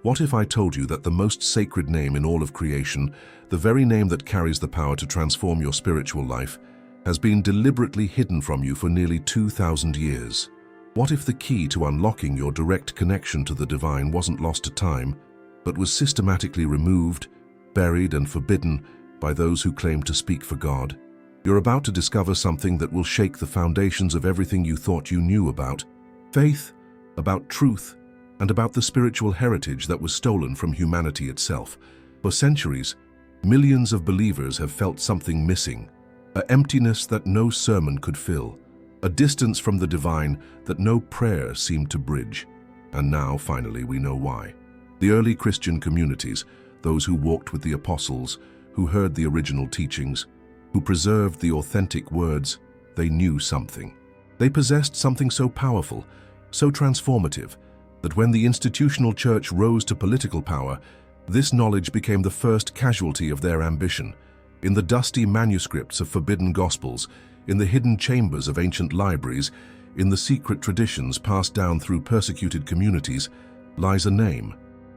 What if I told you that the most sacred name in all of creation, the very name that carries the power to transform your spiritual life, has been deliberately hidden from you for nearly 2,000 years? What if the key to unlocking your direct connection to the divine wasn't lost to time, but was systematically removed, buried, and forbidden by those who claim to speak for God? You're about to discover something that will shake the foundations of everything you thought you knew about faith, about truth, and about the spiritual heritage that was stolen from humanity itself. For centuries, millions of believers have felt something missing, an emptiness that no sermon could fill, a distance from the divine that no prayer seemed to bridge. And now, finally, we know why. The early Christian communities, those who walked with the apostles, who heard the original teachings, who preserved the authentic words, they knew something. They possessed something so powerful, so transformative, that when the institutional church rose to political power, this knowledge became the first casualty of their ambition. In the dusty manuscripts of forbidden gospels, in the hidden chambers of ancient libraries, in the secret traditions passed down through persecuted communities, lies a name.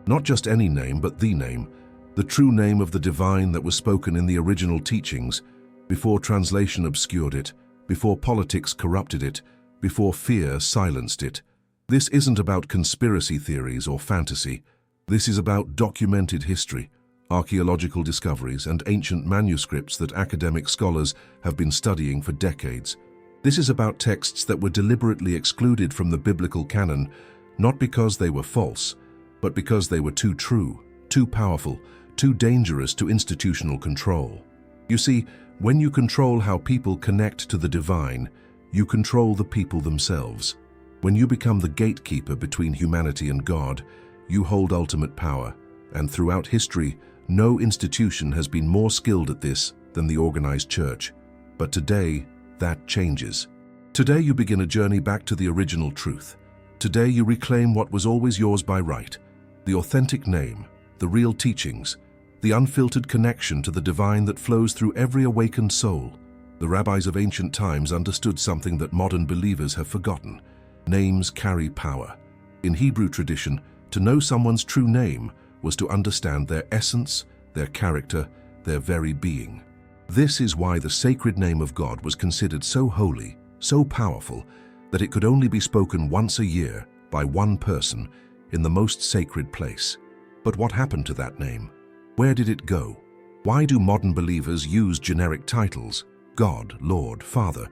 Not just any name, but the name, the true name of the divine that was spoken in the original teachings, before translation obscured it, before politics corrupted it, before fear silenced it. This isn't about conspiracy theories or fantasy. This is about documented history, archaeological discoveries, and ancient manuscripts that academic scholars have been studying for decades. This is about texts that were deliberately excluded from the biblical canon, not because they were false, but because they were too true, too powerful, too dangerous to institutional control. You see, when you control how people connect to the divine, you control the people themselves. When you become the gatekeeper between humanity and God, you hold ultimate power, and throughout history, no institution has been more skilled at this than the organized church. But today, that changes. Today you begin a journey back to the original truth. Today you reclaim what was always yours by right, the authentic name, the real teachings, the unfiltered connection to the divine that flows through every awakened soul. The rabbis of ancient times understood something that modern believers have forgotten. Names carry power. In Hebrew tradition, to know someone's true name was to understand their essence, their character, their very being. This is why the sacred name of God was considered so holy, so powerful, that it could only be spoken once a year by one person in the most sacred place. But what happened to that name? Where did it go? Why do modern believers use generic titles, God, Lord, Father,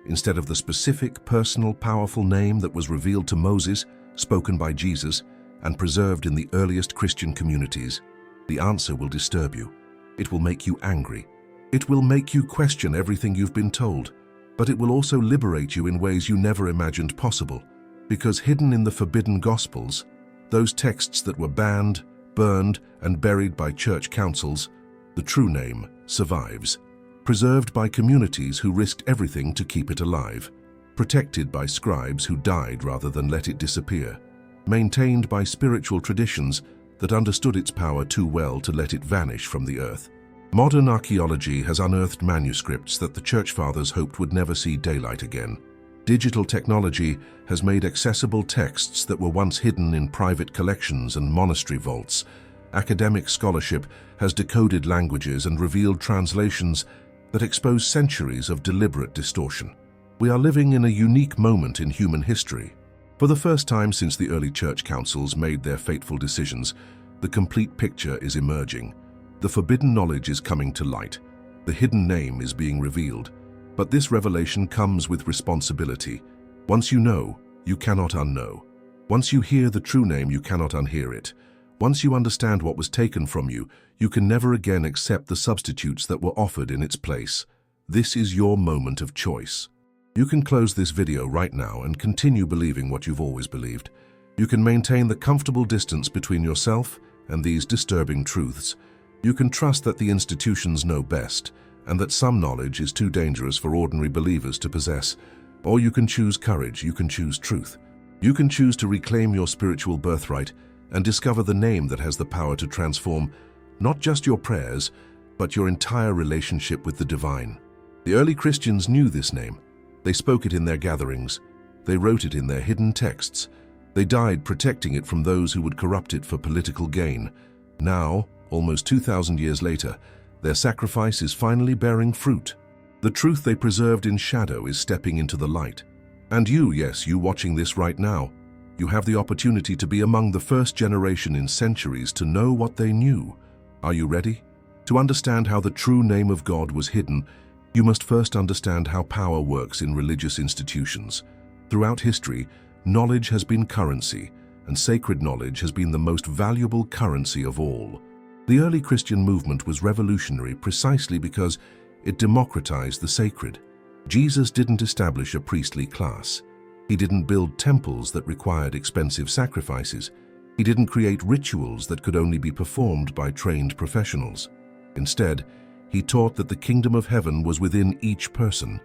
instead of the specific, personal, powerful name that was revealed to Moses, spoken by Jesus, and preserved in the earliest Christian communities? The answer will disturb you. It will make you angry. It will make you question everything you've been told, but it will also liberate you in ways you never imagined possible, because hidden in the forbidden Gospels, those texts that were banned, burned, and buried by church councils, the true name survives, preserved by communities who risked everything to keep it alive, protected by scribes who died rather than let it disappear, maintained by spiritual traditions that understood its power too well to let it vanish from the earth. Modern archaeology has unearthed manuscripts that the Church Fathers hoped would never see daylight again. Digital technology has made accessible texts that were once hidden in private collections and monastery vaults. Academic scholarship has decoded languages and revealed translations that expose centuries of deliberate distortion. We are living in a unique moment in human history. For the first time since the early church councils made their fateful decisions, the complete picture is emerging. The forbidden knowledge is coming to light. The hidden name is being revealed. But this revelation comes with responsibility. Once you know, you cannot unknow. Once you hear the true name, you cannot unhear it. Once you understand what was taken from you, you can never again accept the substitutes that were offered in its place. This is your moment of choice. You can close this video right now and continue believing what you've always believed. You can maintain the comfortable distance between yourself and these disturbing truths. You can trust that the institutions know best, and that some knowledge is too dangerous for ordinary believers to possess. Or you can choose courage, you can choose truth. You can choose to reclaim your spiritual birthright and discover the name that has the power to transform not just your prayers, but your entire relationship with the divine. The early Christians knew this name. They spoke it in their gatherings. They wrote it in their hidden texts. They died protecting it from those who would corrupt it for political gain. Now, almost 2,000 years later, their sacrifice is finally bearing fruit. The truth they preserved in shadow is stepping into the light. And you, yes, you watching this right now, you have the opportunity to be among the first generation in centuries to know what they knew. Are you ready? To understand how the true name of God was hidden, you must first understand how power works in religious institutions. Throughout history, knowledge has been currency, and sacred knowledge has been the most valuable currency of all. The early Christian movement was revolutionary precisely because it democratized the sacred. Jesus didn't establish a priestly class. He didn't build temples that required expensive sacrifices. He didn't create rituals that could only be performed by trained professionals. Instead, he taught that the kingdom of heaven was within each person,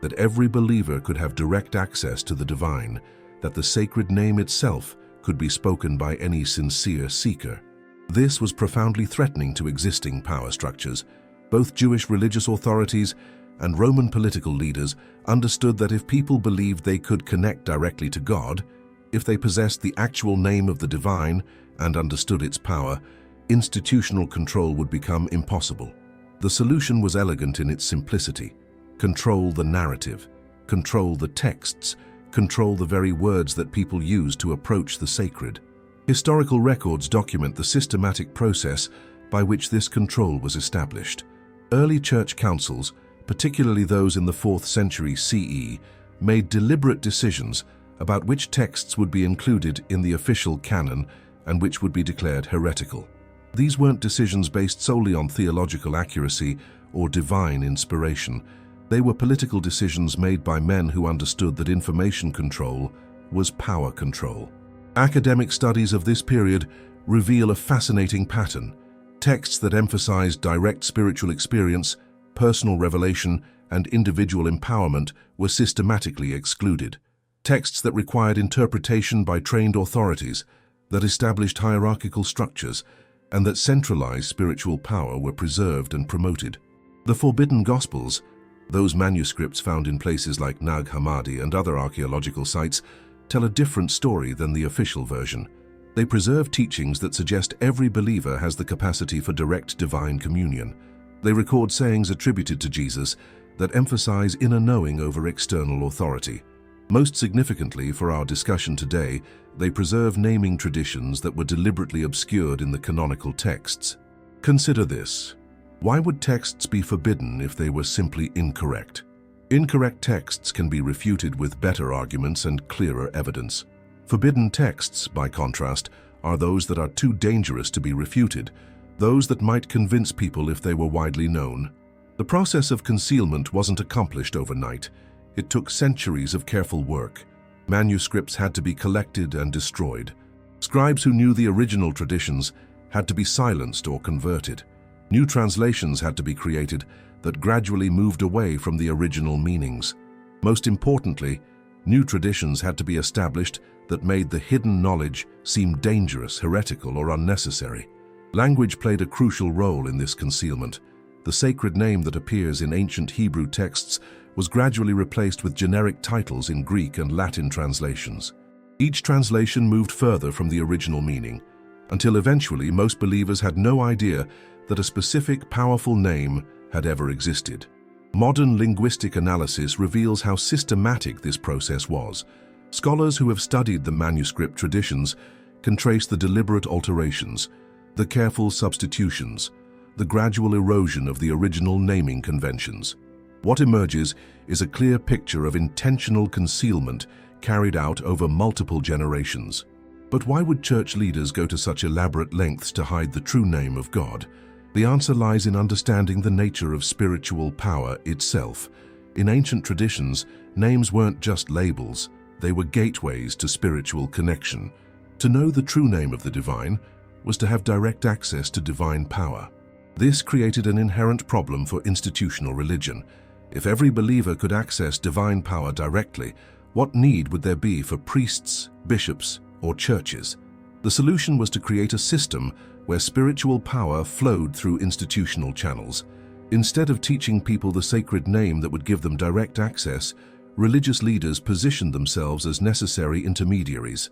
that every believer could have direct access to the divine, that the sacred name itself could be spoken by any sincere seeker. This was profoundly threatening to existing power structures. Both Jewish religious authorities and Roman political leaders understood that if people believed they could connect directly to God, if they possessed the actual name of the divine and understood its power, institutional control would become impossible. The solution was elegant in its simplicity. Control the narrative, control the texts, control the very words that people use to approach the sacred. Historical records document the systematic process by which this control was established. Early church councils, particularly those in the 4th century CE, made deliberate decisions about which texts would be included in the official canon and which would be declared heretical. These weren't decisions based solely on theological accuracy or divine inspiration. They were political decisions made by men who understood that information control was power control. Academic studies of this period reveal a fascinating pattern. Texts that emphasized direct spiritual experience, personal revelation, and individual empowerment were systematically excluded. Texts that required interpretation by trained authorities, that established hierarchical structures, and that centralized spiritual power were preserved and promoted. The Forbidden Gospels, those manuscripts found in places like Nag Hammadi and other archaeological sites, tell a different story than the official version. They preserve teachings that suggest every believer has the capacity for direct divine communion. They record sayings attributed to Jesus that emphasize inner knowing over external authority. Most significantly for our discussion today, they preserve naming traditions that were deliberately obscured in the canonical texts. Consider this. Why would texts be forbidden if they were simply incorrect? Incorrect texts can be refuted with better arguments and clearer evidence. Forbidden texts, by contrast, are those that are too dangerous to be refuted, those that might convince people if they were widely known. The process of concealment wasn't accomplished overnight. It took centuries of careful work. Manuscripts had to be collected and destroyed. Scribes who knew the original traditions had to be silenced or converted. New translations had to be created that gradually moved away from the original meanings. Most importantly, new traditions had to be established that made the hidden knowledge seem dangerous, heretical, or unnecessary. Language played a crucial role in this concealment. The sacred name that appears in ancient Hebrew texts was gradually replaced with generic titles in Greek and Latin translations. Each translation moved further from the original meaning, until eventually most believers had no idea that a specific powerful name had ever existed. Modern linguistic analysis reveals how systematic this process was. Scholars who have studied the manuscript traditions can trace the deliberate alterations, the careful substitutions, the gradual erosion of the original naming conventions. What emerges is a clear picture of intentional concealment carried out over multiple generations. But why would church leaders go to such elaborate lengths to hide the true name of God? The answer lies in understanding the nature of spiritual power itself. In ancient traditions, names weren't just labels, they were gateways to spiritual connection. To know the true name of the divine was to have direct access to divine power. This created an inherent problem for institutional religion. If every believer could access divine power directly, what need would there be for priests, bishops, or churches? The solution was to create a system where spiritual power flowed through institutional channels. Instead of teaching people the sacred name that would give them direct access, religious leaders positioned themselves as necessary intermediaries.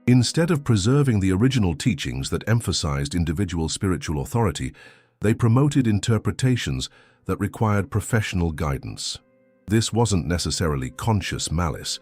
Instead of preserving the original teachings that emphasized individual spiritual authority, they promoted interpretations that required professional guidance. This wasn't necessarily conscious malice.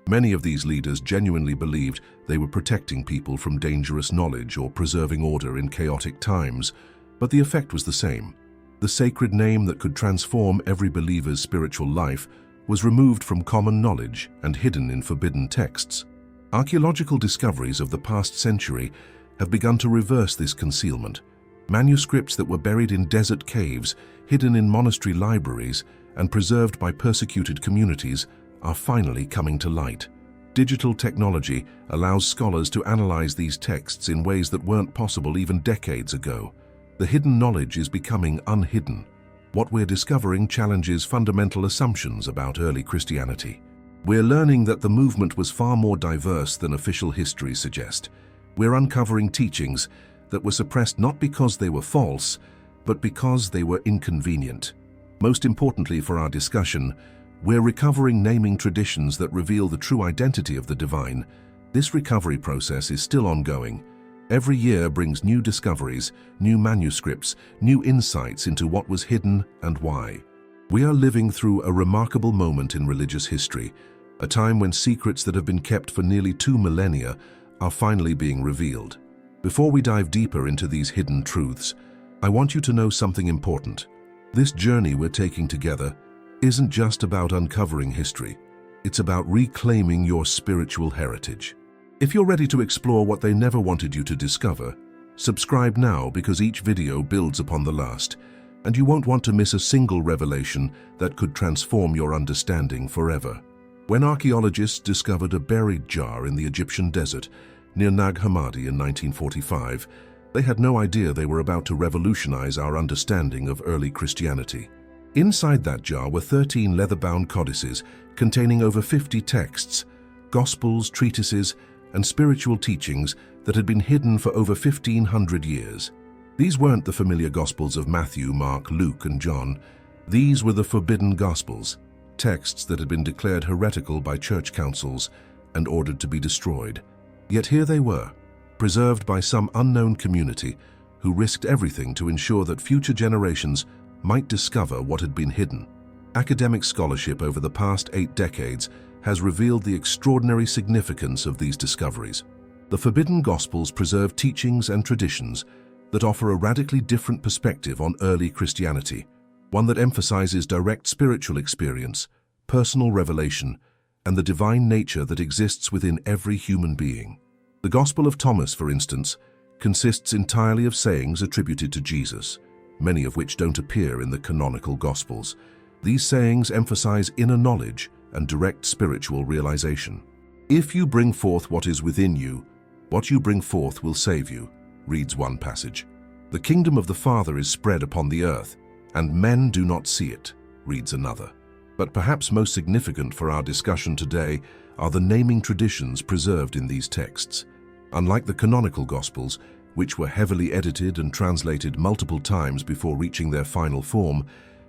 Many of these leaders genuinely believed they were protecting people from dangerous knowledge or preserving order in chaotic times, but the effect was the same. The sacred name that could transform every believer's spiritual life was removed from common knowledge and hidden in forbidden texts. Archaeological discoveries of the past century have begun to reverse this concealment. Manuscripts that were buried in desert caves, hidden in monastery libraries, and preserved by persecuted communities are finally coming to light. Digital technology allows scholars to analyze these texts in ways that weren't possible even decades ago. The hidden knowledge is becoming unhidden. What we're discovering challenges fundamental assumptions about early Christianity. We're learning that the movement was far more diverse than official histories suggest. We're uncovering teachings that were suppressed not because they were false, but because they were inconvenient. Most importantly for our discussion, we're recovering naming traditions that reveal the true identity of the divine. This recovery process is still ongoing. Every year brings new discoveries, new manuscripts, new insights into what was hidden and why. We are living through a remarkable moment in religious history, a time when secrets that have been kept for nearly 2 millennia are finally being revealed. Before we dive deeper into these hidden truths, I want you to know something important. This journey we're taking together isn't just about uncovering history. It's about reclaiming your spiritual heritage. If you're ready to explore what they never wanted you to discover, subscribe now because each video builds upon the last, and you won't want to miss a single revelation that could transform your understanding forever. When archaeologists discovered a buried jar in the Egyptian desert near Nag Hammadi in 1945, they had no idea they were about to revolutionize our understanding of early Christianity. Inside that jar were 13 leather-bound codices containing over 50 texts, gospels, treatises, and spiritual teachings that had been hidden for over 1,500 years. These weren't the familiar Gospels of Matthew, Mark, Luke, and John. These were the forbidden Gospels, texts that had been declared heretical by church councils and ordered to be destroyed. Yet here they were, preserved by some unknown community who risked everything to ensure that future generations might discover what had been hidden. Academic scholarship over the past 8 decades has revealed the extraordinary significance of these discoveries. The forbidden Gospels preserve teachings and traditions that offer a radically different perspective on early Christianity, one that emphasizes direct spiritual experience, personal revelation, and the divine nature that exists within every human being. The Gospel of Thomas, for instance, consists entirely of sayings attributed to Jesus, many of which don't appear in the canonical Gospels. These sayings emphasize inner knowledge and direct spiritual realization. "If you bring forth what is within you, what you bring forth will save you," reads one passage. "The kingdom of the Father is spread upon the earth, and men do not see it," reads another. But perhaps most significant for our discussion today are the naming traditions preserved in these texts. Unlike the canonical Gospels, which were heavily edited and translated multiple times before reaching their final form,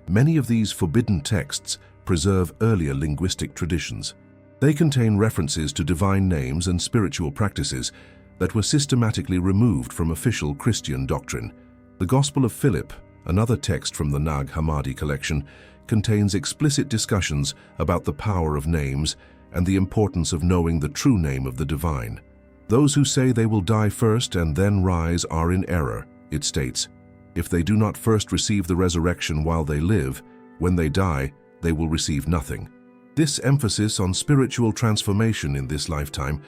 many of these forbidden texts preserve earlier linguistic traditions. They contain references to divine names and spiritual practices that were systematically removed from official Christian doctrine. The Gospel of Philip, another text from the Nag Hammadi collection, contains explicit discussions about the power of names and the importance of knowing the true name of the divine. "Those who say they will die first and then rise are in error," it states. "If they do not first receive the resurrection while they live, when they die, they will receive nothing." This emphasis on spiritual transformation in this lifetime,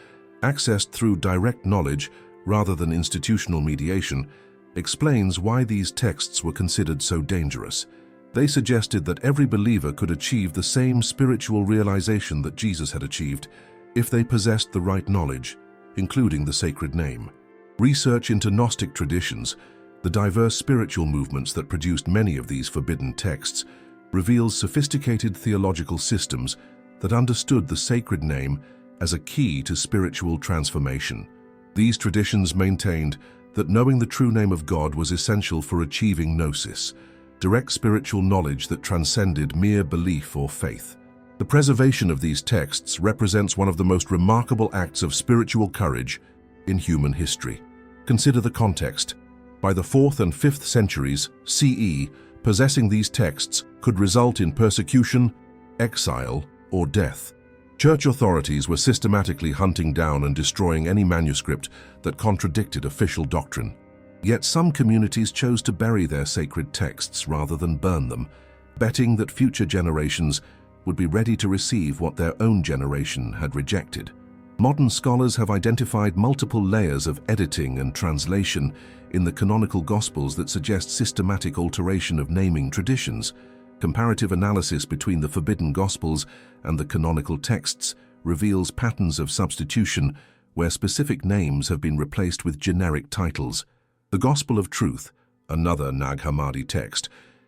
accessed through direct knowledge rather than institutional mediation, explains why these texts were considered so dangerous. They suggested that every believer could achieve the same spiritual realization that Jesus had achieved if they possessed the right knowledge, including the sacred name. Research into Gnostic traditions, the diverse spiritual movements that produced many of these forbidden texts, reveals sophisticated theological systems that understood the sacred name as a key to spiritual transformation. These traditions maintained that knowing the true name of God was essential for achieving gnosis, direct spiritual knowledge that transcended mere belief or faith. The preservation of these texts represents one of the most remarkable acts of spiritual courage in human history. Consider the context. By the 4th and 5th centuries CE, possessing these texts could result in persecution, exile, or death. Church authorities were systematically hunting down and destroying any manuscript that contradicted official doctrine. Yet some communities chose to bury their sacred texts rather than burn them, betting that future generations would be ready to receive what their own generation had rejected. Modern scholars have identified multiple layers of editing and translation in the canonical Gospels that suggest systematic alteration of naming traditions. Comparative analysis between the forbidden Gospels and the canonical texts reveals patterns of substitution where specific names have been replaced with generic titles. The Gospel of Truth, another Nag Hammadi text,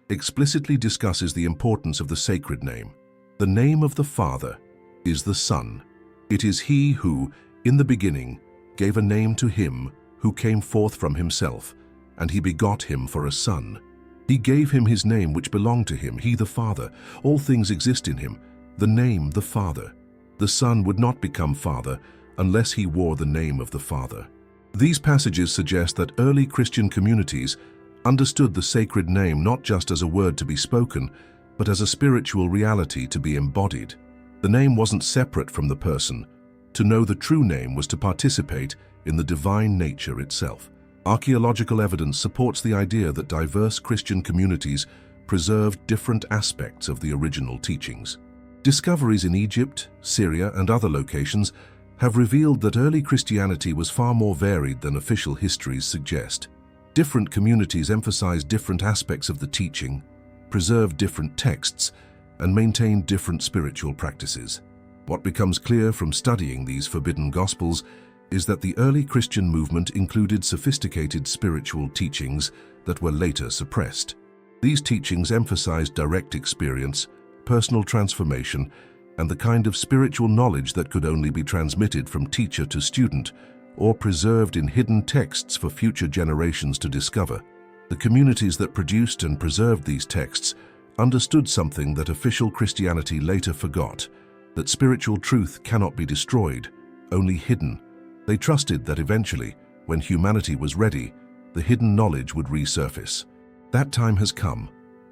explicitly discusses the importance of the sacred name. The name of the Father is the Son. It is He who, in the beginning, gave a name to him who came forth from himself, and he begot him for a son. He gave him his name which belonged to him, he the Father. All things exist in him, the name the Father. The Son would not become Father unless he wore the name of the Father. These passages suggest that early Christian communities understood the sacred name not just as a word to be spoken, but as a spiritual reality to be embodied. The name wasn't separate from the person. To know the true name was to participate in the divine nature itself. Archaeological evidence supports the idea that diverse Christian communities preserved different aspects of the original teachings. Discoveries in Egypt, Syria, and other locations have revealed that early Christianity was far more varied than official histories suggest. Different communities emphasized different aspects of the teaching, preserved different texts, and maintained different spiritual practices. What becomes clear from studying these forbidden Gospels is that the early Christian movement included sophisticated spiritual teachings that were later suppressed. These teachings emphasized direct experience, personal transformation, and the kind of spiritual knowledge that could only be transmitted from teacher to student or preserved in hidden texts for future generations to discover. The communities that produced and preserved these texts understood something that official Christianity later forgot, that spiritual truth cannot be destroyed, only hidden. They trusted that eventually, when humanity was ready, the hidden knowledge would resurface. That time has come.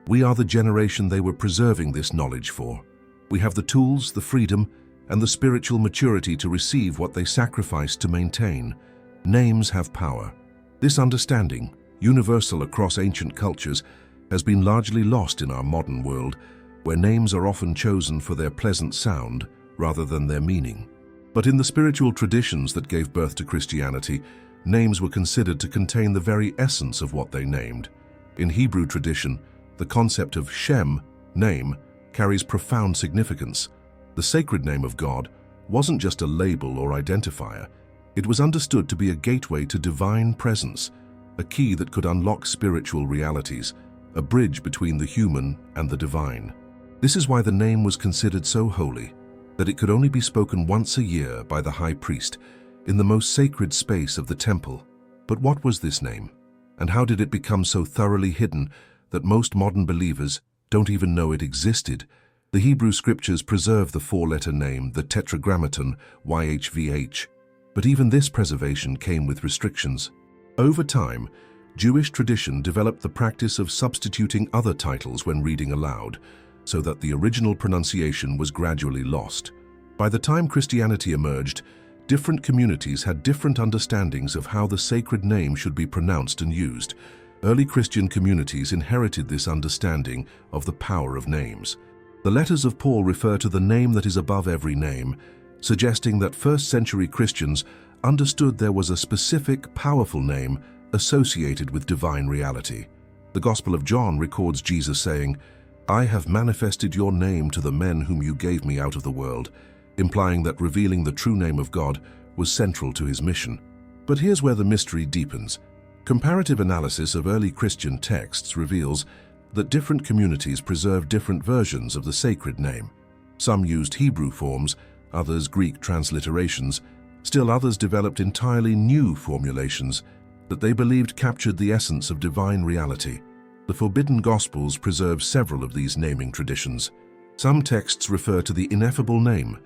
We are the generation they were preserving this knowledge for. We have the tools, the freedom, and the spiritual maturity to receive what they sacrificed to maintain. Names have power. This understanding, universal across ancient cultures, has been largely lost in our modern world, where names are often chosen for their pleasant sound rather than their meaning. But in the spiritual traditions that gave birth to Christianity, names were considered to contain the very essence of what they named. In Hebrew tradition, the concept of Shem, name, carries profound significance. The sacred name of God wasn't just a label or identifier. It was understood to be a gateway to divine presence, a key that could unlock spiritual realities, a bridge between the human and the divine. This is why the name was considered so holy, that it could only be spoken once a year by the high priest in the most sacred space of the temple. But what was this name? And how did it become so thoroughly hidden that most modern believers don't even know it existed? The Hebrew scriptures preserve the four-letter name, the tetragrammaton, YHVH. But even this preservation came with restrictions. Over time, Jewish tradition developed the practice of substituting other titles when reading aloud, so that the original pronunciation was gradually lost. By the time Christianity emerged, different communities had different understandings of how the sacred name should be pronounced and used. Early Christian communities inherited this understanding of the power of names. The letters of Paul refer to the name that is above every name, suggesting that first-century Christians understood there was a specific, powerful name associated with divine reality. The Gospel of John records Jesus saying, "I have manifested your name to the men whom you gave me out of the world," implying that revealing the true name of God was central to his mission. But here's where the mystery deepens. Comparative analysis of early Christian texts reveals that different communities preserved different versions of the sacred name. Some used Hebrew forms, others Greek transliterations, still others developed entirely new formulations that they believed captured the essence of divine reality. The Forbidden Gospels preserve several of these naming traditions. Some texts refer to the ineffable name,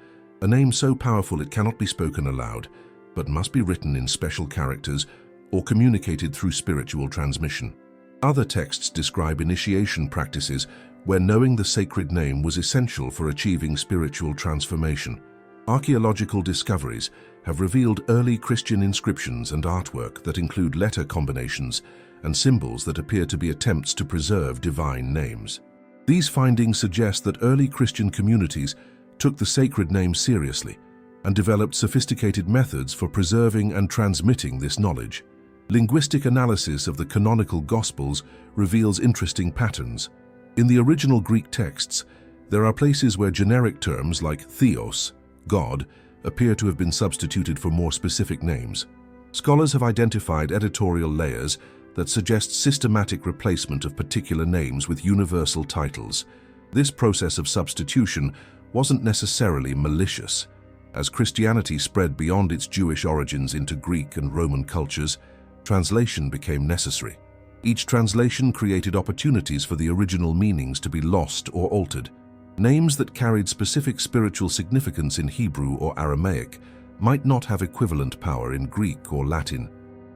a name so powerful it cannot be spoken aloud. but must be written in special characters or communicated through spiritual transmission. Other texts describe initiation practices where knowing the sacred name was essential for achieving spiritual transformation. Archaeological discoveries have revealed early Christian inscriptions and artwork that include letter combinations and symbols that appear to be attempts to preserve divine names. These findings suggest that early Christian communities took the sacred name seriously and developed sophisticated methods for preserving and transmitting this knowledge. Linguistic analysis of the canonical Gospels reveals interesting patterns. In the original Greek texts, there are places where generic terms like theos, God, appear to have been substituted for more specific names. Scholars have identified editorial layers that suggest systematic replacement of particular names with universal titles. This process of substitution wasn't necessarily malicious. As Christianity spread beyond its Jewish origins into Greek and Roman cultures, translation became necessary. Each translation created opportunities for the original meanings to be lost or altered. Names that carried specific spiritual significance in Hebrew or Aramaic might not have equivalent power in Greek or Latin.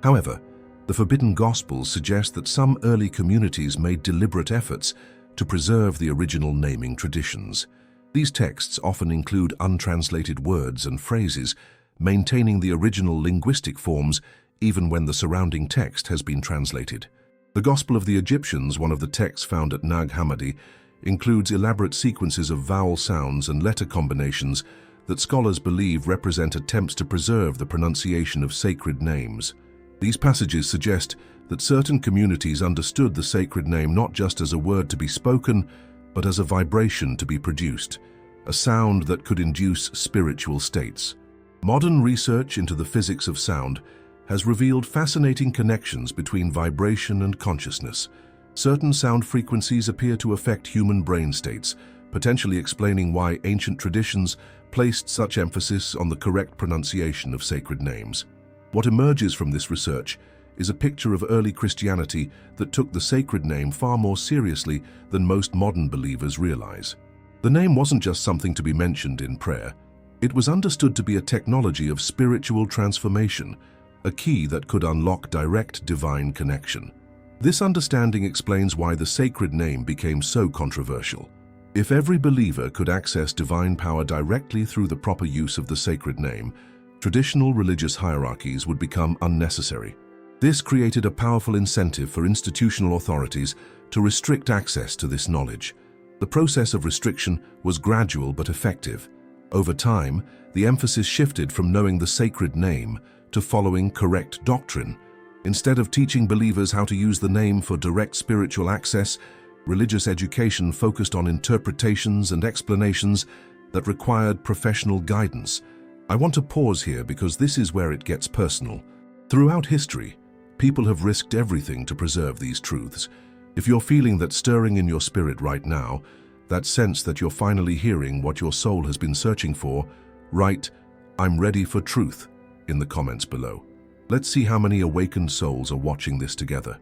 However, the Forbidden Gospels suggest that some early communities made deliberate efforts to preserve the original naming traditions. These texts often include untranslated words and phrases, maintaining the original linguistic forms even when the surrounding text has been translated. The Gospel of the Egyptians, one of the texts found at Nag Hammadi, includes elaborate sequences of vowel sounds and letter combinations that scholars believe represent attempts to preserve the pronunciation of sacred names. These passages suggest that certain communities understood the sacred name not just as a word to be spoken, but as a vibration to be produced, a sound that could induce spiritual states. Modern research into the physics of sound has revealed fascinating connections between vibration and consciousness. Certain sound frequencies appear to affect human brain states, potentially explaining why ancient traditions placed such emphasis on the correct pronunciation of sacred names. What emerges from this research is a picture of early Christianity that took the sacred name far more seriously than most modern believers realize. The name wasn't just something to be mentioned in prayer. It was understood to be a technology of spiritual transformation, a key that could unlock direct divine connection. This understanding explains why the sacred name became so controversial. If every believer could access divine power directly through the proper use of the sacred name, traditional religious hierarchies would become unnecessary. This created a powerful incentive for institutional authorities to restrict access to this knowledge. The process of restriction was gradual but effective. Over time, the emphasis shifted from knowing the sacred name to following correct doctrine. Instead of teaching believers how to use the name for direct spiritual access, religious education focused on interpretations and explanations that required professional guidance. I want to pause here because this is where it gets personal. Throughout history, people have risked everything to preserve these truths. If you're feeling that stirring in your spirit right now, that sense that you're finally hearing what your soul has been searching for, write, "I'm ready for truth," in the comments below. Let's see how many awakened souls are watching this together.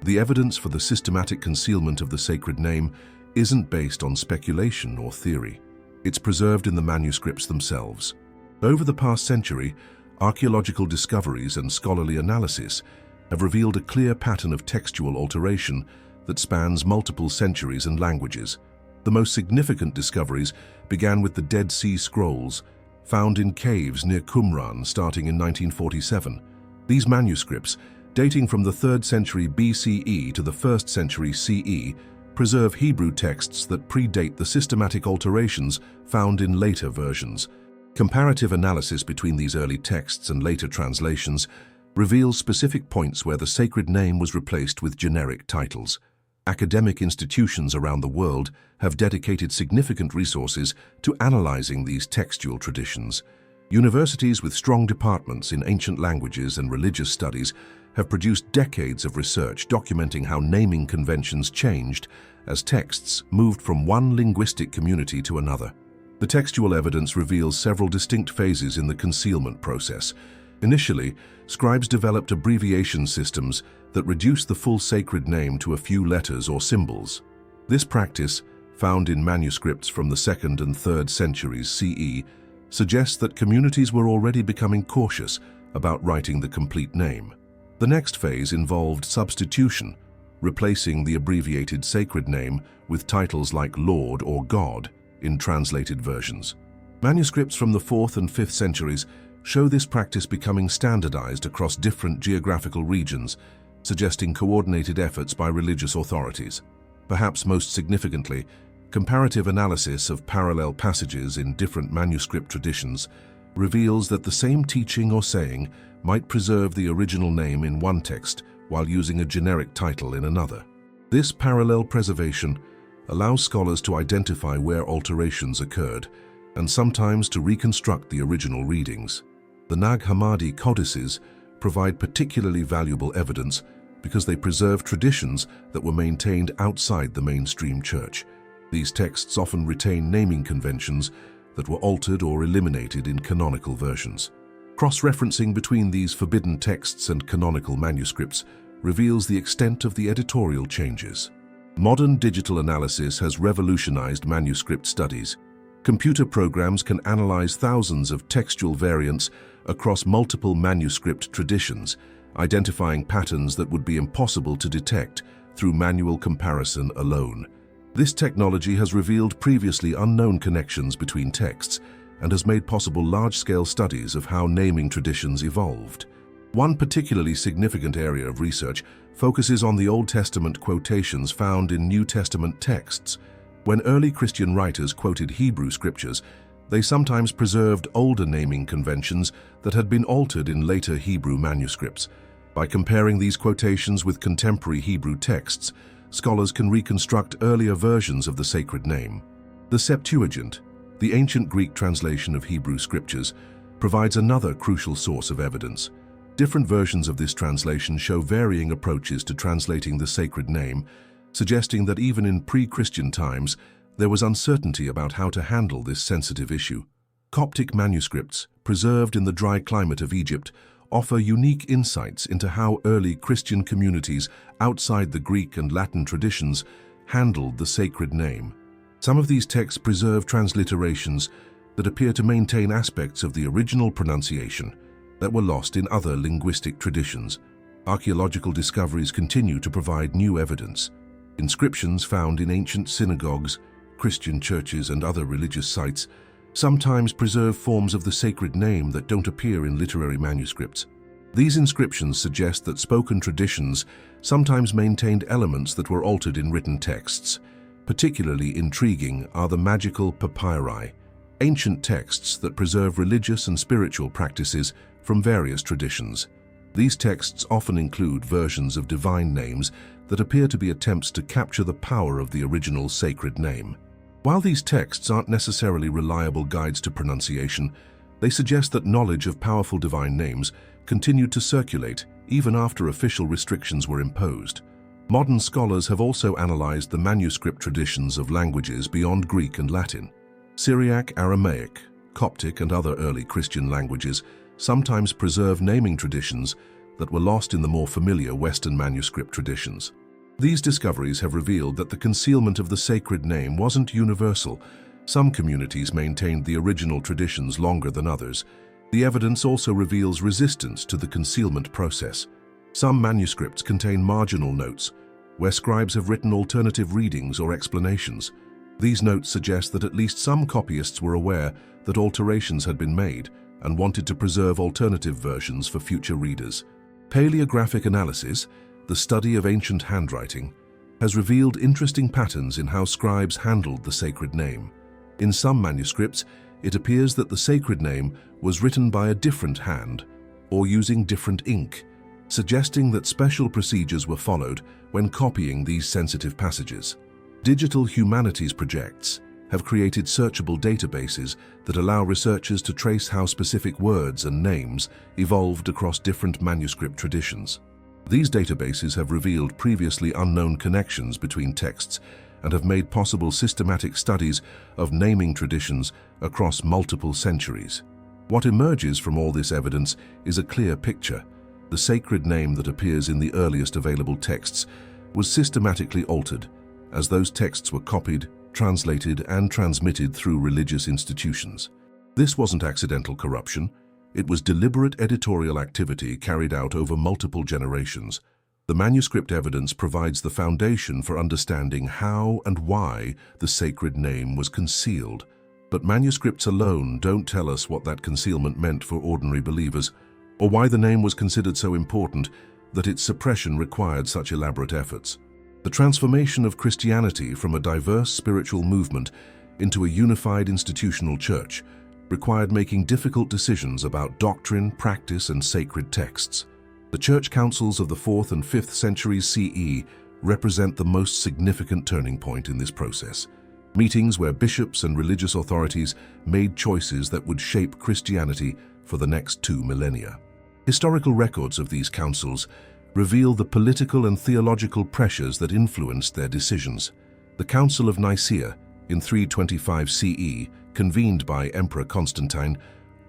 The evidence for the systematic concealment of the sacred name isn't based on speculation or theory. It's preserved in the manuscripts themselves. Over the past century, archaeological discoveries and scholarly analysis have revealed a clear pattern of textual alteration that spans multiple centuries and languages. The most significant discoveries began with the Dead Sea Scrolls, found in caves near Qumran starting in 1947. These manuscripts, dating from the 3rd century BCE to the 1st century CE, preserve Hebrew texts that predate the systematic alterations found in later versions. Comparative analysis between these early texts and later translations reveals specific points where the sacred name was replaced with generic titles. Academic institutions around the world have dedicated significant resources to analyzing these textual traditions. Universities with strong departments in ancient languages and religious studies have produced decades of research documenting how naming conventions changed as texts moved from one linguistic community to another. The textual evidence reveals several distinct phases in the concealment process. Initially, scribes developed abbreviation systems that reduced the full sacred name to a few letters or symbols. This practice, found in manuscripts from the 2nd and 3rd centuries CE, suggests that communities were already becoming cautious about writing the complete name. The next phase involved substitution, replacing the abbreviated sacred name with titles like Lord or God in translated versions. Manuscripts from the 4th and 5th centuries show this practice becoming standardized across different geographical regions, suggesting coordinated efforts by religious authorities. Perhaps most significantly, comparative analysis of parallel passages in different manuscript traditions reveals that the same teaching or saying might preserve the original name in one text while using a generic title in another. This parallel preservation allows scholars to identify where alterations occurred and sometimes to reconstruct the original readings. The Nag Hammadi codices provide particularly valuable evidence because they preserve traditions that were maintained outside the mainstream church. These texts often retain naming conventions that were altered or eliminated in canonical versions. Cross-referencing between these forbidden texts and canonical manuscripts reveals the extent of the editorial changes. Modern digital analysis has revolutionized manuscript studies. Computer programs can analyze thousands of textual variants across multiple manuscript traditions, identifying patterns that would be impossible to detect through manual comparison alone. This technology has revealed previously unknown connections between texts and has made possible large-scale studies of how naming traditions evolved. One particularly significant area of research focuses on the Old Testament quotations found in New Testament texts. When early Christian writers quoted Hebrew scriptures, they sometimes preserved older naming conventions that had been altered in later Hebrew manuscripts. By comparing these quotations with contemporary Hebrew texts, scholars can reconstruct earlier versions of the sacred name. The Septuagint, the ancient Greek translation of Hebrew scriptures, provides another crucial source of evidence. Different versions of this translation show varying approaches to translating the sacred name, suggesting that even in pre-Christian times, there was uncertainty about how to handle this sensitive issue. Coptic manuscripts, preserved in the dry climate of Egypt, offer unique insights into how early Christian communities outside the Greek and Latin traditions handled the sacred name. Some of these texts preserve transliterations that appear to maintain aspects of the original pronunciation that were lost in other linguistic traditions. Archaeological discoveries continue to provide new evidence. Inscriptions found in ancient synagogues, Christian churches, and other religious sites sometimes preserve forms of the sacred name that don't appear in literary manuscripts. These inscriptions suggest that spoken traditions sometimes maintained elements that were altered in written texts. Particularly intriguing are the magical papyri, ancient texts that preserve religious and spiritual practices from various traditions. These texts often include versions of divine names that appear to be attempts to capture the power of the original sacred name. While these texts aren't necessarily reliable guides to pronunciation, they suggest that knowledge of powerful divine names continued to circulate even after official restrictions were imposed. Modern scholars have also analyzed the manuscript traditions of languages beyond Greek and Latin. Syriac, Aramaic, Coptic, and other early Christian languages sometimes preserve naming traditions that were lost in the more familiar Western manuscript traditions. These discoveries have revealed that the concealment of the sacred name wasn't universal. Some communities maintained the original traditions longer than others. The evidence also reveals resistance to the concealment process. Some manuscripts contain marginal notes, where scribes have written alternative readings or explanations. These notes suggest that at least some copyists were aware that alterations had been made and wanted to preserve alternative versions for future readers. Paleographic analysis, the study of ancient handwriting, has revealed interesting patterns in how scribes handled the sacred name. In some manuscripts, it appears that the sacred name was written by a different hand or using different ink, suggesting that special procedures were followed when copying these sensitive passages. Digital humanities projects have created searchable databases that allow researchers to trace how specific words and names evolved across different manuscript traditions. These databases have revealed previously unknown connections between texts and have made possible systematic studies of naming traditions across multiple centuries. What emerges from all this evidence is a clear picture. The sacred name that appears in the earliest available texts was systematically altered as those texts were copied, translated, and transmitted through religious institutions. This wasn't accidental corruption. It was deliberate editorial activity carried out over multiple generations. The manuscript evidence provides the foundation for understanding how and why the sacred name was concealed. But manuscripts alone don't tell us what that concealment meant for ordinary believers, or why the name was considered so important that its suppression required such elaborate efforts. The transformation of Christianity from a diverse spiritual movement into a unified institutional church required making difficult decisions about doctrine, practice, and sacred texts. The church councils of the 4th and 5th centuries CE represent the most significant turning point in this process. Meetings where bishops and religious authorities made choices that would shape Christianity for the next 2 millennia. Historical records of these councils reveal the political and theological pressures that influenced their decisions. The Council of Nicaea in 325 CE, convened by Emperor Constantine,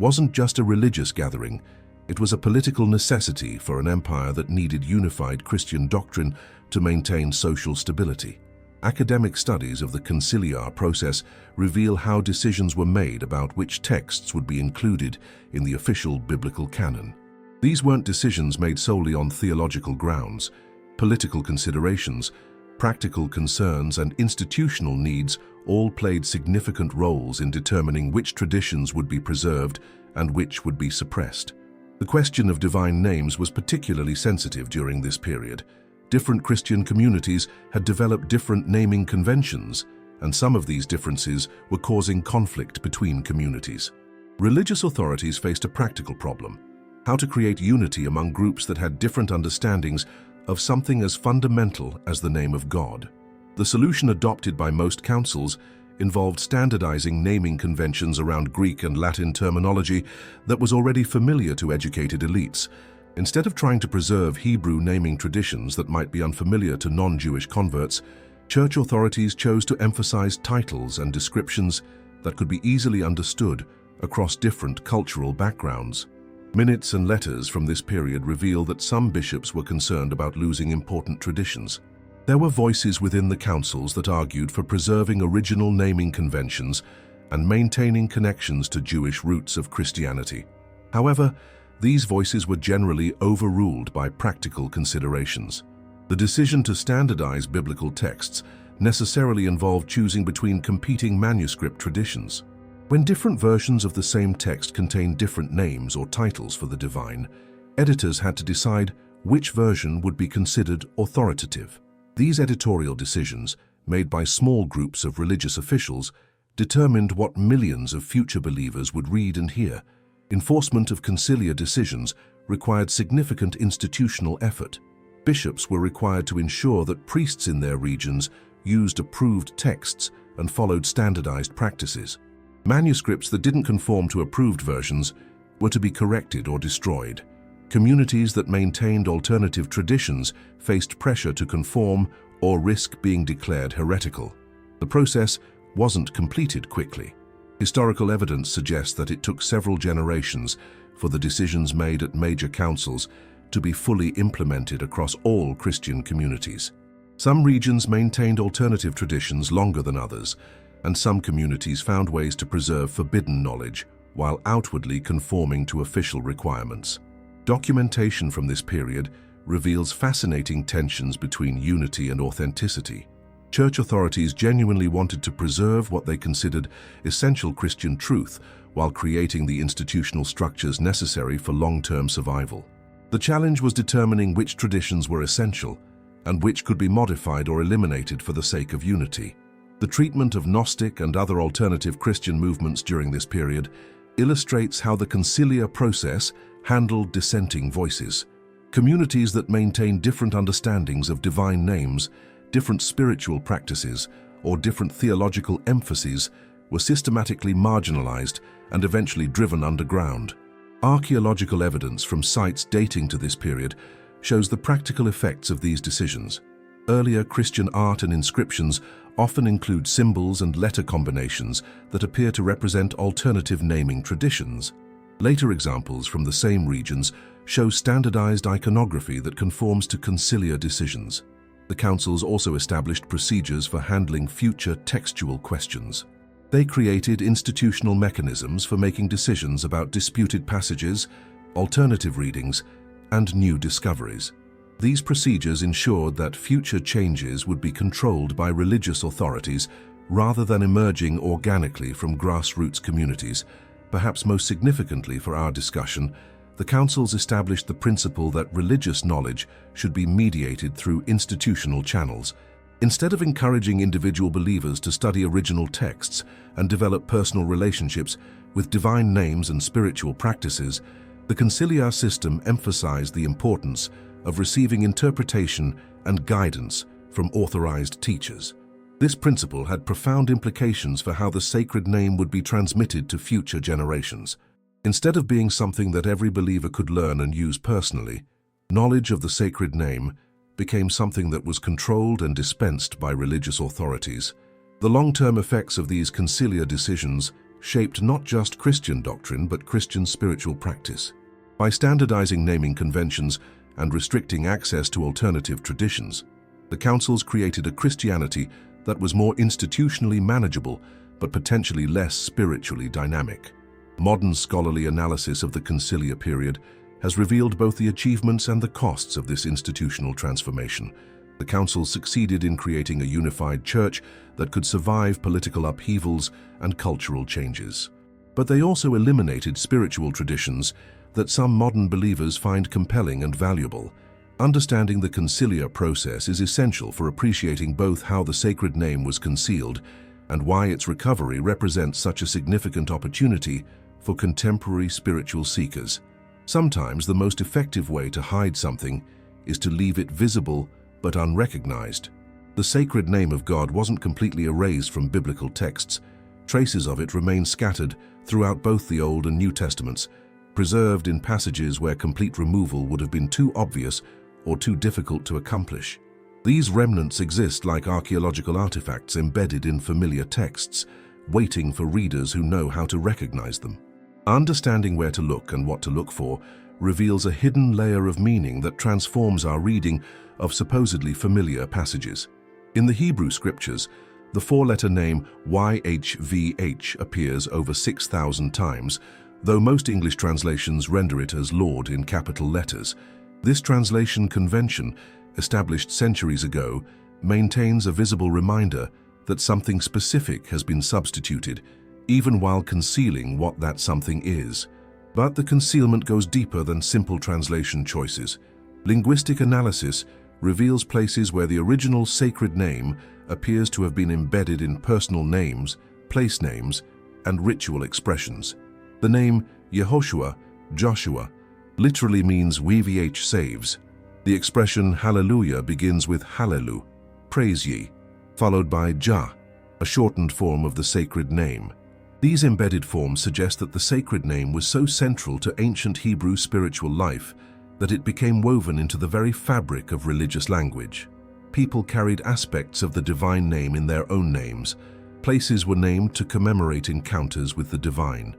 wasn't just a religious gathering. It was a political necessity for an empire that needed unified Christian doctrine to maintain social stability. Academic studies of the conciliar process reveal how decisions were made about which texts would be included in the official biblical canon. These weren't decisions made solely on theological grounds. Political considerations, practical concerns, and institutional needs all played significant roles in determining which traditions would be preserved and which would be suppressed. The question of divine names was particularly sensitive during this period. Different Christian communities had developed different naming conventions, and some of these differences were causing conflict between communities. Religious authorities faced a practical problem: how to create unity among groups that had different understandings of something as fundamental as the name of God. The solution adopted by most councils involved standardizing naming conventions around Greek and Latin terminology that was already familiar to educated elites. Instead of trying to preserve Hebrew naming traditions that might be unfamiliar to non-Jewish converts, church authorities chose to emphasize titles and descriptions that could be easily understood across different cultural backgrounds. Minutes and letters from this period reveal that some bishops were concerned about losing important traditions. There were voices within the councils that argued for preserving original naming conventions and maintaining connections to Jewish roots of Christianity. However, these voices were generally overruled by practical considerations. The decision to standardize biblical texts necessarily involved choosing between competing manuscript traditions. When different versions of the same text contained different names or titles for the divine, editors had to decide which version would be considered authoritative. These editorial decisions, made by small groups of religious officials, determined what millions of future believers would read and hear. Enforcement of conciliar decisions required significant institutional effort. Bishops were required to ensure that priests in their regions used approved texts and followed standardized practices. Manuscripts that didn't conform to approved versions were to be corrected or destroyed. Communities that maintained alternative traditions faced pressure to conform or risk being declared heretical. The process wasn't completed quickly. Historical evidence suggests that it took several generations for the decisions made at major councils to be fully implemented across all Christian communities. Some regions maintained alternative traditions longer than others, and some communities found ways to preserve forbidden knowledge while outwardly conforming to official requirements. Documentation from this period reveals fascinating tensions between unity and authenticity. Church authorities genuinely wanted to preserve what they considered essential Christian truth while creating the institutional structures necessary for long-term survival. The challenge was determining which traditions were essential and which could be modified or eliminated for the sake of unity. The treatment of Gnostic and other alternative Christian movements during this period illustrates how the conciliar process handled dissenting voices. Communities that maintained different understandings of divine names, different spiritual practices, or different theological emphases were systematically marginalized and eventually driven underground. Archaeological evidence from sites dating to this period shows the practical effects of these decisions. Earlier Christian art and inscriptions often include symbols and letter combinations that appear to represent alternative naming traditions. Later examples from the same regions show standardized iconography that conforms to conciliar decisions. The councils also established procedures for handling future textual questions. They created institutional mechanisms for making decisions about disputed passages, alternative readings, and new discoveries. These procedures ensured that future changes would be controlled by religious authorities rather than emerging organically from grassroots communities. Perhaps most significantly for our discussion, the councils established the principle that religious knowledge should be mediated through institutional channels. Instead of encouraging individual believers to study original texts and develop personal relationships with divine names and spiritual practices, the conciliar system emphasized the importance of receiving interpretation and guidance from authorized teachers. This principle had profound implications for how the sacred name would be transmitted to future generations. Instead of being something that every believer could learn and use personally, knowledge of the sacred name became something that was controlled and dispensed by religious authorities. The long-term effects of these conciliar decisions shaped not just Christian doctrine but Christian spiritual practice. By standardizing naming conventions and restricting access to alternative traditions, the councils created a Christianity that was more institutionally manageable but potentially less spiritually dynamic. Modern scholarly analysis of the conciliar period has revealed both the achievements and the costs of this institutional transformation. The councils succeeded in creating a unified church that could survive political upheavals and cultural changes. But they also eliminated spiritual traditions that some modern believers find compelling and valuable. Understanding the conciliar process is essential for appreciating both how the sacred name was concealed and why its recovery represents such a significant opportunity for contemporary spiritual seekers. Sometimes the most effective way to hide something is to leave it visible but unrecognized. The sacred name of God wasn't completely erased from biblical texts. Traces of it remain scattered throughout both the Old and New Testaments, preserved in passages where complete removal would have been too obvious or too difficult to accomplish. These remnants exist like archaeological artifacts embedded in familiar texts, waiting for readers who know how to recognize them. Understanding where to look and what to look for reveals a hidden layer of meaning that transforms our reading of supposedly familiar passages. In the Hebrew scriptures, the four-letter name YHVH appears over 6,000 times, though most English translations render it as Lord in capital letters. This translation convention, established centuries ago, maintains a visible reminder that something specific has been substituted, even while concealing what that something is. But the concealment goes deeper than simple translation choices. Linguistic analysis reveals places where the original sacred name appears to have been embedded in personal names, place names, and ritual expressions. The name Yehoshua, Joshua, literally means "WVH saves." The expression Hallelujah begins with Hallelu, praise ye, followed by Jah, a shortened form of the sacred name. These embedded forms suggest that the sacred name was so central to ancient Hebrew spiritual life that it became woven into the very fabric of religious language. People carried aspects of the divine name in their own names. Places were named to commemorate encounters with the divine.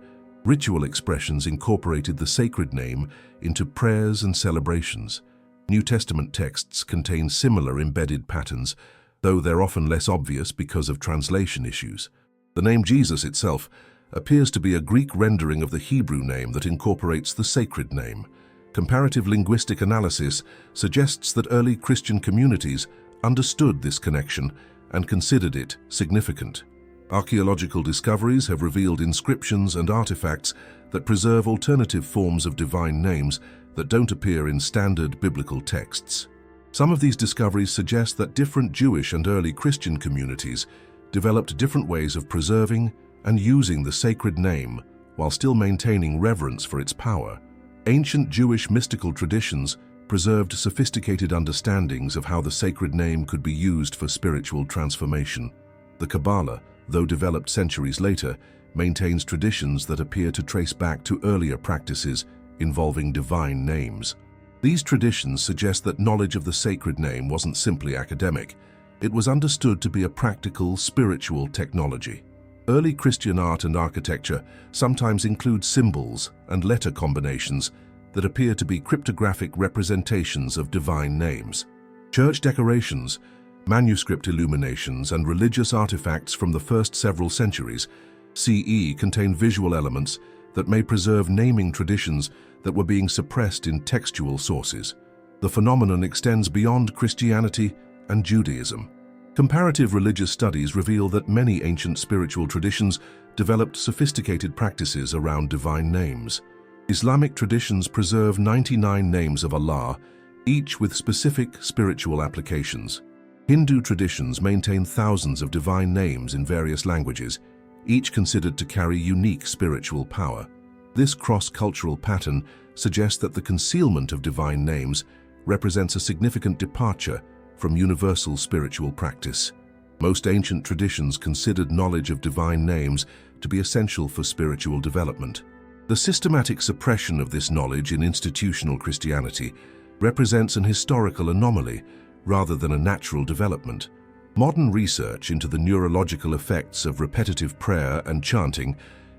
Ritual expressions incorporated the sacred name into prayers and celebrations. New Testament texts contain similar embedded patterns, though they're often less obvious because of translation issues. The name Jesus itself appears to be a Greek rendering of the Hebrew name that incorporates the sacred name. Comparative linguistic analysis suggests that early Christian communities understood this connection and considered it significant. Archaeological discoveries have revealed inscriptions and artifacts that preserve alternative forms of divine names that don't appear in standard biblical texts. Some of these discoveries suggest that different Jewish and early Christian communities developed different ways of preserving and using the sacred name while still maintaining reverence for its power. Ancient Jewish mystical traditions preserved sophisticated understandings of how the sacred name could be used for spiritual transformation. The Kabbalah, though developed centuries later, maintains traditions that appear to trace back to earlier practices involving divine names. These traditions suggest that knowledge of the sacred name wasn't simply academic. It was understood to be a practical, spiritual technology. Early Christian art and architecture sometimes include symbols and letter combinations that appear to be cryptographic representations of divine names. Church decorations Manuscript illuminations and religious artifacts from the first several centuries CE contain visual elements that may preserve naming traditions that were being suppressed in textual sources. The phenomenon extends beyond Christianity and Judaism. Comparative religious studies reveal that many ancient spiritual traditions developed sophisticated practices around divine names. Islamic traditions preserve 99 names of Allah, each with specific spiritual applications. Hindu traditions maintain thousands of divine names in various languages, each considered to carry unique spiritual power. This cross-cultural pattern suggests that the concealment of divine names represents a significant departure from universal spiritual practice. Most ancient traditions considered knowledge of divine names to be essential for spiritual development. The systematic suppression of this knowledge in institutional Christianity represents an historical anomaly rather than a natural development. Modern research into the neurological effects of repetitive prayer and chanting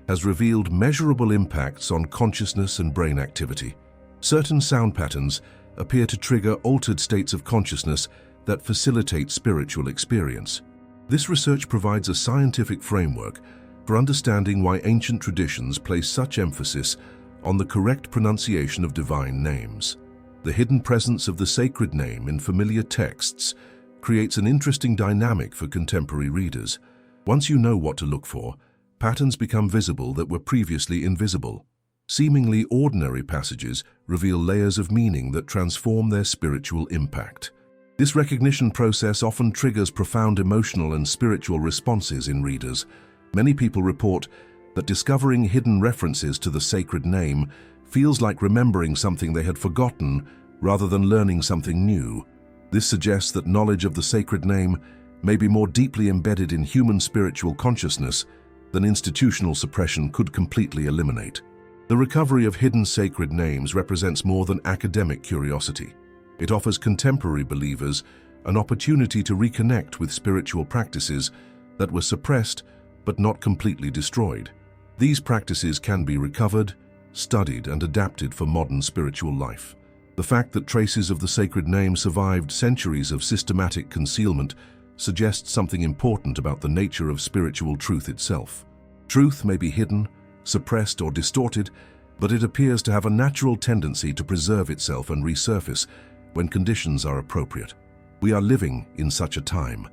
has revealed measurable impacts on consciousness and brain activity. Certain sound patterns appear to trigger altered states of consciousness that facilitate spiritual experience. This research provides a scientific framework for understanding why ancient traditions place such emphasis on the correct pronunciation of divine names. The hidden presence of the sacred name in familiar texts creates an interesting dynamic for contemporary readers. Once you know what to look for, patterns become visible that were previously invisible. Seemingly ordinary passages reveal layers of meaning that transform their spiritual impact. This recognition process often triggers profound emotional and spiritual responses in readers. Many people report that discovering hidden references to the sacred name feels like remembering something they had forgotten rather than learning something new. This suggests that knowledge of the sacred name may be more deeply embedded in human spiritual consciousness than institutional suppression could completely eliminate. The recovery of hidden sacred names represents more than academic curiosity. It offers contemporary believers an opportunity to reconnect with spiritual practices that were suppressed but not completely destroyed. These practices can be recovered, studied, and adapted for modern spiritual life. The fact that traces of the sacred name survived centuries of systematic concealment suggests something important about the nature of spiritual truth itself. Truth may be hidden, suppressed, or distorted, but it appears to have a natural tendency to preserve itself and resurface when conditions are appropriate. We are living in such a time,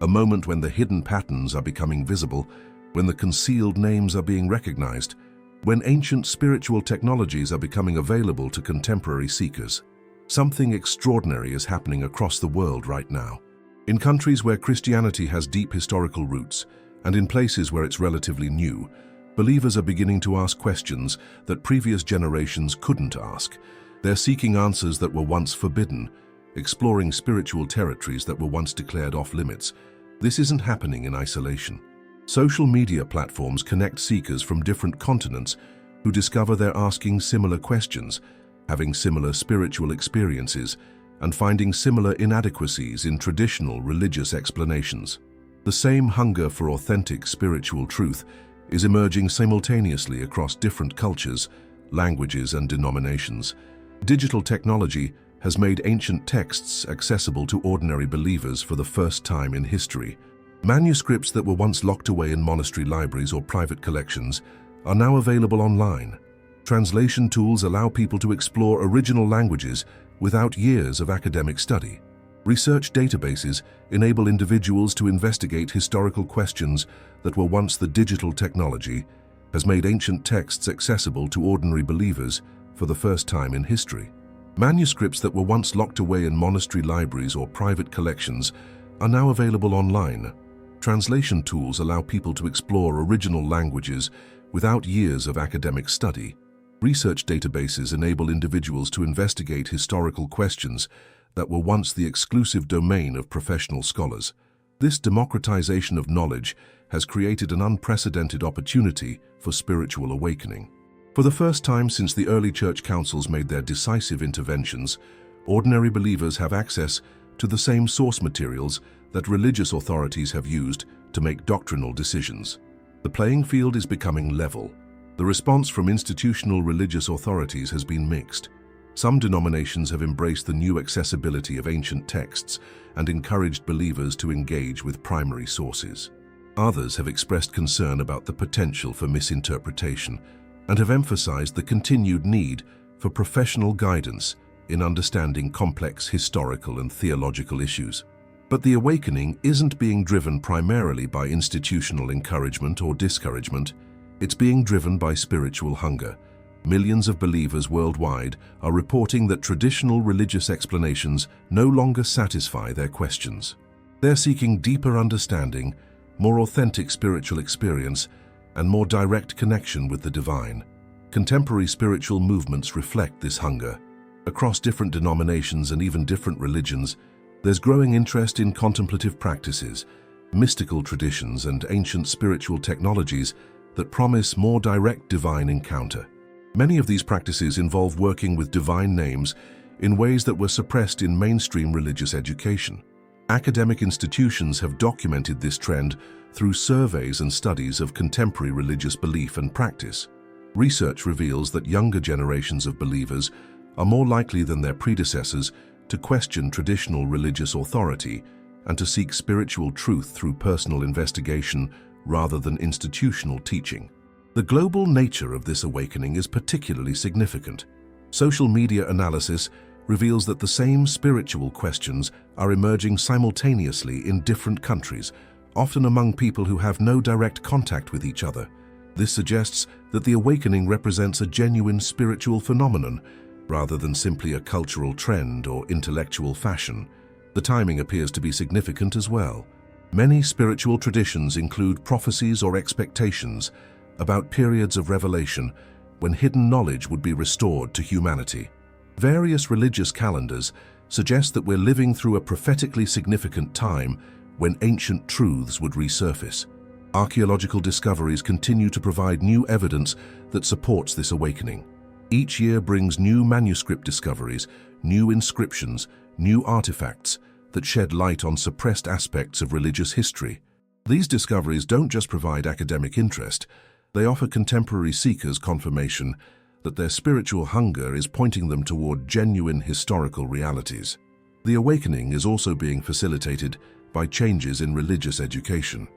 a moment when the hidden patterns are becoming visible, when the concealed names are being recognized, when ancient spiritual technologies are becoming available to contemporary seekers. Something extraordinary is happening across the world right now. In countries where Christianity has deep historical roots, and in places where it's relatively new, believers are beginning to ask questions that previous generations couldn't ask. They're seeking answers that were once forbidden, exploring spiritual territories that were once declared off-limits. This isn't happening in isolation. Social media platforms connect seekers from different continents who discover they're asking similar questions, having similar spiritual experiences, and finding similar inadequacies in traditional religious explanations. The same hunger for authentic spiritual truth is emerging simultaneously across different cultures, languages, and denominations. Digital technology has made ancient texts accessible to ordinary believers for the first time in history. Manuscripts that were once locked away in monastery libraries or private collections are now available online. Translation tools allow people to explore original languages without years of academic study. Research databases enable individuals to investigate historical questions that were once the digital technology has made ancient texts accessible to ordinary believers for the first time in history. Manuscripts that were once locked away in monastery libraries or private collections are now available online. Translation tools allow people to explore original languages without years of academic study. Research databases enable individuals to investigate historical questions that were once the exclusive domain of professional scholars. This democratization of knowledge has created an unprecedented opportunity for spiritual awakening. For the first time since the early church councils made their decisive interventions, ordinary believers have access to the same source materials that religious authorities have used to make doctrinal decisions. The playing field is becoming level. The response from institutional religious authorities has been mixed. Some denominations have embraced the new accessibility of ancient texts and encouraged believers to engage with primary sources. Others have expressed concern about the potential for misinterpretation and have emphasized the continued need for professional guidance in understanding complex historical and theological issues. But the awakening isn't being driven primarily by institutional encouragement or discouragement. It's being driven by spiritual hunger. Millions of believers worldwide are reporting that traditional religious explanations no longer satisfy their questions. They're seeking deeper understanding, more authentic spiritual experience, and more direct connection with the divine. Contemporary spiritual movements reflect this hunger. Across different denominations and even different religions, there's growing interest in contemplative practices, mystical traditions, and ancient spiritual technologies that promise more direct divine encounter. Many of these practices involve working with divine names in ways that were suppressed in mainstream religious education. Academic institutions have documented this trend through surveys and studies of contemporary religious belief and practice. Research reveals that younger generations of believers are more likely than their predecessors to question traditional religious authority and to seek spiritual truth through personal investigation rather than institutional teaching. The global nature of this awakening is particularly significant. Social media analysis reveals that the same spiritual questions are emerging simultaneously in different countries, often among people who have no direct contact with each other. This suggests that the awakening represents a genuine spiritual phenomenon, rather than simply a cultural trend or intellectual fashion. The timing appears to be significant as well. Many spiritual traditions include prophecies or expectations about periods of revelation when hidden knowledge would be restored to humanity. Various religious calendars suggest that we're living through a prophetically significant time when ancient truths would resurface. Archaeological discoveries continue to provide new evidence that supports this awakening. Each year brings new manuscript discoveries, new inscriptions, new artifacts that shed light on suppressed aspects of religious history. These discoveries don't just provide academic interest, they offer contemporary seekers confirmation that their spiritual hunger is pointing them toward genuine historical realities. The awakening is also being facilitated by changes in religious education.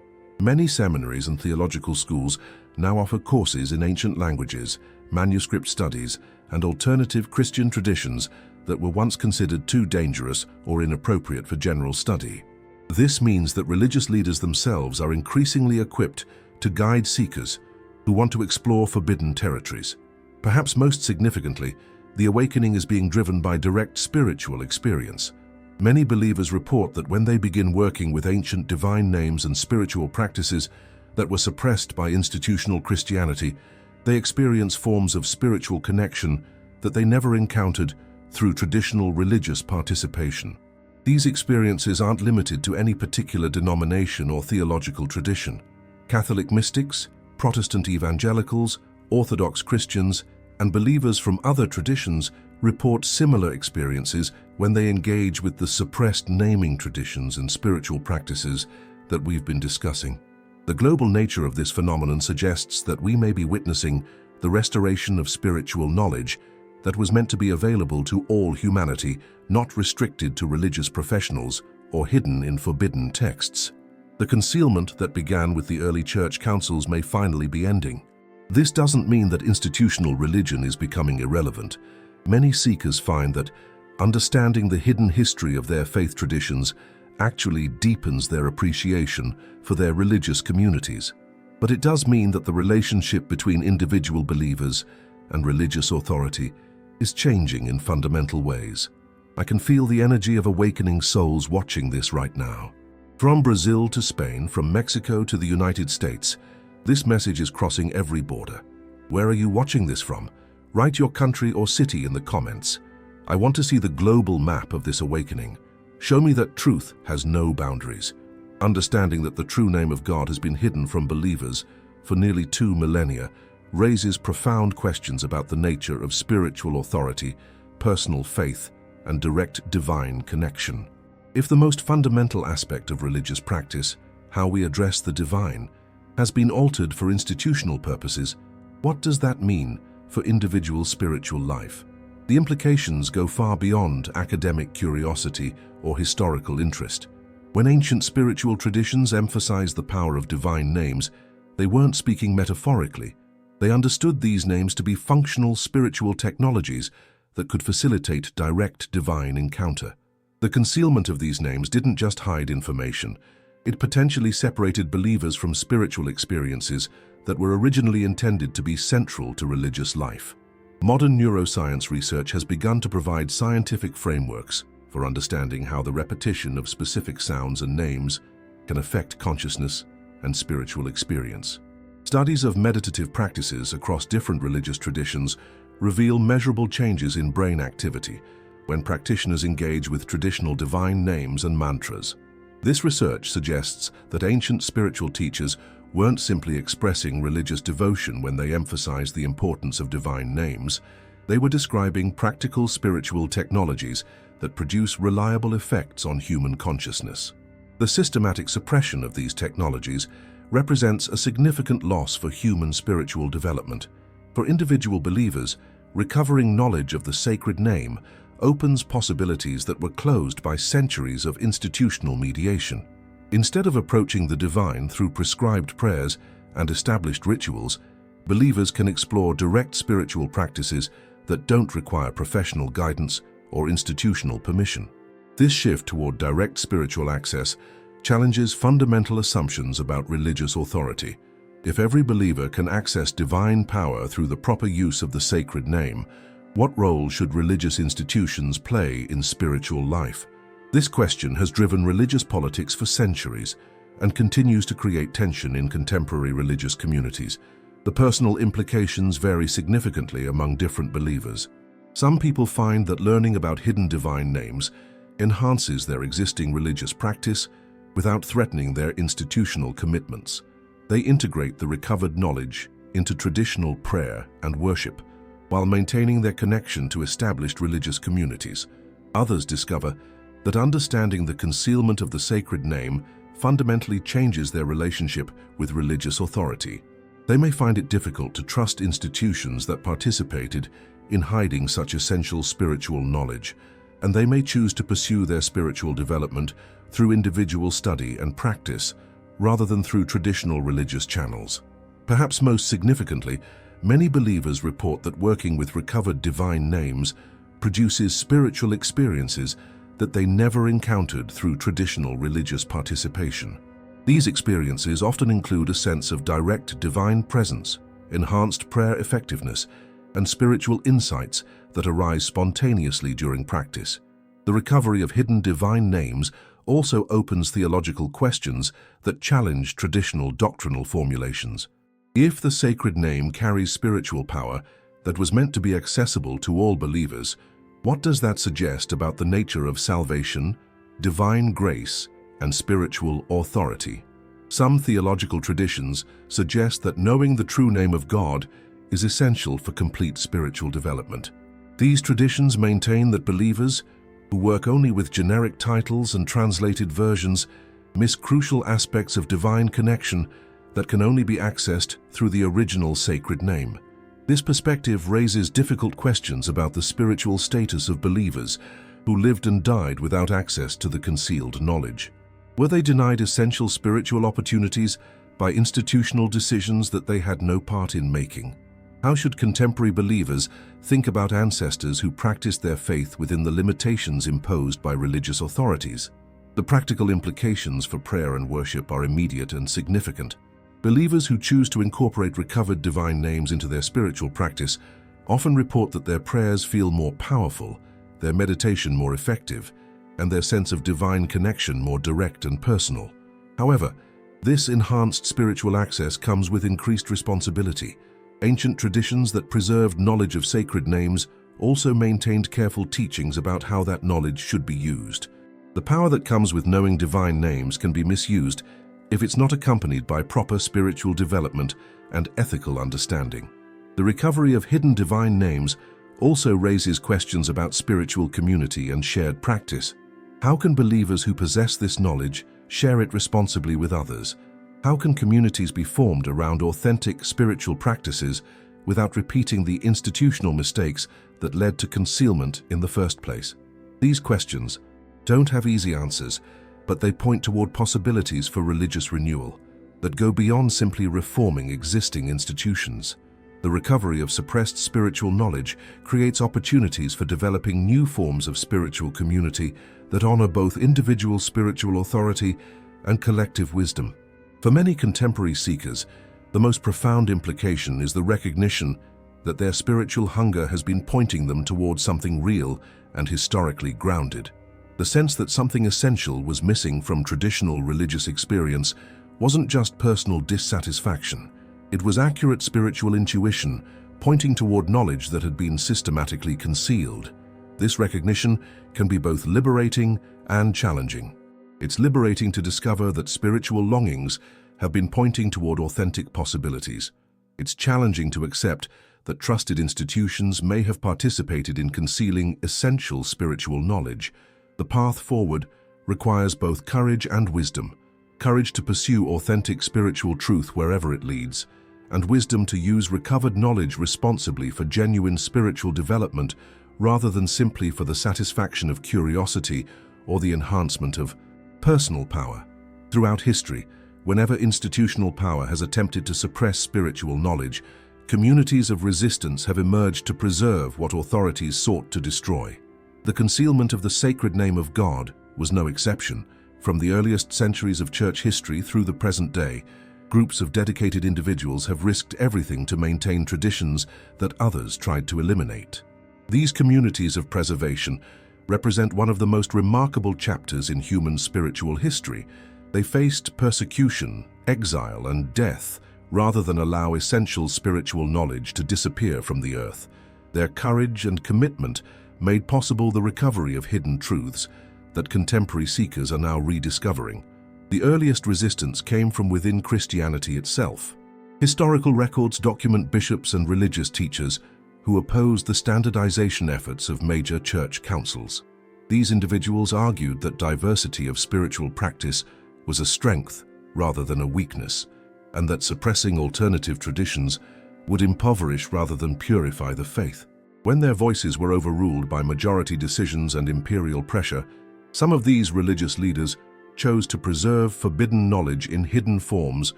Many seminaries and theological schools now offer courses in ancient languages, manuscript studies, and alternative Christian traditions that were once considered too dangerous or inappropriate for general study. This means that religious leaders themselves are increasingly equipped to guide seekers who want to explore forbidden territories. Perhaps most significantly, the awakening is being driven by direct spiritual experience. Many believers report that when they begin working with ancient divine names and spiritual practices that were suppressed by institutional Christianity, they experience forms of spiritual connection that they never encountered through traditional religious participation. These experiences aren't limited to any particular denomination or theological tradition. Catholic mystics, Protestant evangelicals, Orthodox Christians, and believers from other traditions report similar experiences when they engage with the suppressed naming traditions and spiritual practices that we've been discussing. The global nature of this phenomenon suggests that we may be witnessing the restoration of spiritual knowledge that was meant to be available to all humanity, not restricted to religious professionals or hidden in forbidden texts. The concealment that began with the early church councils may finally be ending. This doesn't mean that institutional religion is becoming irrelevant. Many seekers find that understanding the hidden history of their faith traditions actually deepens their appreciation for their religious communities. But it does mean that the relationship between individual believers and religious authority is changing in fundamental ways. I can feel the energy of awakening souls watching this right now. From Brazil to Spain, from Mexico to the United States, this message is crossing every border. Where are you watching this from? Write your country or city in the comments. I want to see the global map of this awakening. Show me that truth has no boundaries. Understanding that the true name of God has been hidden from believers for nearly 2 millennia raises profound questions about the nature of spiritual authority, personal faith, and direct divine connection. If the most fundamental aspect of religious practice, how we address the divine, has been altered for institutional purposes, what does that mean for individual spiritual life? The implications go far beyond academic curiosity or historical interest. When ancient spiritual traditions emphasized the power of divine names, they weren't speaking metaphorically. They understood these names to be functional spiritual technologies that could facilitate direct divine encounter. The concealment of these names didn't just hide information. It potentially separated believers from spiritual experiences that were originally intended to be central to religious life. Modern neuroscience research has begun to provide scientific frameworks for understanding how the repetition of specific sounds and names can affect consciousness and spiritual experience. Studies of meditative practices across different religious traditions reveal measurable changes in brain activity when practitioners engage with traditional divine names and mantras. This research suggests that ancient spiritual teachers weren't simply expressing religious devotion when they emphasized the importance of divine names. They were describing practical spiritual technologies that produce reliable effects on human consciousness. The systematic suppression of these technologies represents a significant loss for human spiritual development. For individual believers, recovering knowledge of the sacred name opens possibilities that were closed by centuries of institutional mediation. Instead of approaching the divine through prescribed prayers and established rituals, believers can explore direct spiritual practices that don't require professional guidance or institutional permission. This shift toward direct spiritual access challenges fundamental assumptions about religious authority. If every believer can access divine power through the proper use of the sacred name, what role should religious institutions play in spiritual life? This question has driven religious politics for centuries and continues to create tension in contemporary religious communities. The personal implications vary significantly among different believers. Some people find that learning about hidden divine names enhances their existing religious practice without threatening their institutional commitments. They integrate the recovered knowledge into traditional prayer and worship while maintaining their connection to established religious communities. Others discover that understanding the concealment of the sacred name fundamentally changes their relationship with religious authority. They may find it difficult to trust institutions that participated in hiding such essential spiritual knowledge, and they may choose to pursue their spiritual development through individual study and practice rather than through traditional religious channels. Perhaps most significantly, many believers report that working with recovered divine names produces spiritual experiences that they never encountered through traditional religious participation. These experiences often include a sense of direct divine presence, enhanced prayer effectiveness, and spiritual insights that arise spontaneously during practice. The recovery of hidden divine names also opens theological questions that challenge traditional doctrinal formulations. If the sacred name carries spiritual power that was meant to be accessible to all believers, what does that suggest about the nature of salvation, divine grace, and spiritual authority? Some theological traditions suggest that knowing the true name of God is essential for complete spiritual development. These traditions maintain that believers who work only with generic titles and translated versions miss crucial aspects of divine connection that can only be accessed through the original sacred name. This perspective raises difficult questions about the spiritual status of believers who lived and died without access to the concealed knowledge. Were they denied essential spiritual opportunities by institutional decisions that they had no part in making? How should contemporary believers think about ancestors who practiced their faith within the limitations imposed by religious authorities? The practical implications for prayer and worship are immediate and significant. Believers who choose to incorporate recovered divine names into their spiritual practice often report that their prayers feel more powerful, their meditation more effective, and their sense of divine connection more direct and personal. However, this enhanced spiritual access comes with increased responsibility. Ancient traditions that preserved knowledge of sacred names also maintained careful teachings about how that knowledge should be used. The power that comes with knowing divine names can be misused if it's not accompanied by proper spiritual development and ethical understanding. The recovery of hidden divine names also raises questions about spiritual community and shared practice. How can believers who possess this knowledge share it responsibly with others? How can communities be formed around authentic spiritual practices without repeating the institutional mistakes that led to concealment in the first place? These questions don't have easy answers, but they point toward possibilities for religious renewal that go beyond simply reforming existing institutions. The recovery of suppressed spiritual knowledge creates opportunities for developing new forms of spiritual community that honor both individual spiritual authority and collective wisdom. For many contemporary seekers, the most profound implication is the recognition that their spiritual hunger has been pointing them towards something real and historically grounded. The sense that something essential was missing from traditional religious experience wasn't just personal dissatisfaction. It was accurate spiritual intuition, pointing toward knowledge that had been systematically concealed. This recognition can be both liberating and challenging. It's liberating to discover that spiritual longings have been pointing toward authentic possibilities. It's challenging to accept that trusted institutions may have participated in concealing essential spiritual knowledge. The path forward requires both courage and wisdom. Courage to pursue authentic spiritual truth wherever it leads, and wisdom to use recovered knowledge responsibly for genuine spiritual development rather than simply for the satisfaction of curiosity or the enhancement of personal power. Throughout history, whenever institutional power has attempted to suppress spiritual knowledge, communities of resistance have emerged to preserve what authorities sought to destroy. The concealment of the sacred name of God was no exception. From the earliest centuries of church history through the present day, groups of dedicated individuals have risked everything to maintain traditions that others tried to eliminate. These communities of preservation represent one of the most remarkable chapters in human spiritual history. They faced persecution, exile, and death rather than allow essential spiritual knowledge to disappear from the earth. Their courage and commitment made possible the recovery of hidden truths that contemporary seekers are now rediscovering. The earliest resistance came from within Christianity itself. Historical records document bishops and religious teachers who opposed the standardization efforts of major church councils. These individuals argued that diversity of spiritual practice was a strength rather than a weakness, and that suppressing alternative traditions would impoverish rather than purify the faith. When their voices were overruled by majority decisions and imperial pressure, some of these religious leaders chose to preserve forbidden knowledge in hidden forms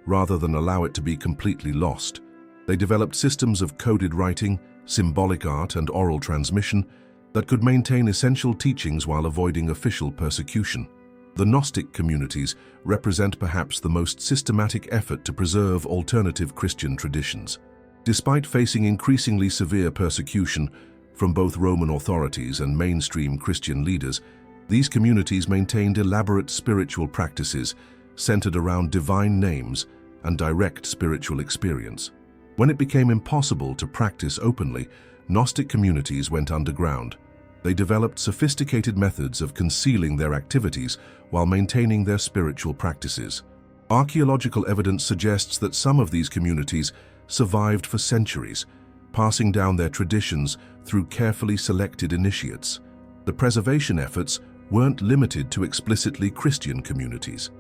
rather than allow it to be completely lost. They developed systems of coded writing, symbolic art, and oral transmission that could maintain essential teachings while avoiding official persecution. The Gnostic communities represent perhaps the most systematic effort to preserve alternative Christian traditions. Despite facing increasingly severe persecution from both Roman authorities and mainstream Christian leaders, these communities maintained elaborate spiritual practices centered around divine names and direct spiritual experience. When it became impossible to practice openly, Gnostic communities went underground. They developed sophisticated methods of concealing their activities while maintaining their spiritual practices. Archaeological evidence suggests that some of these communities survived for centuries, passing down their traditions through carefully selected initiates. The preservation efforts weren't limited to explicitly Christian communities.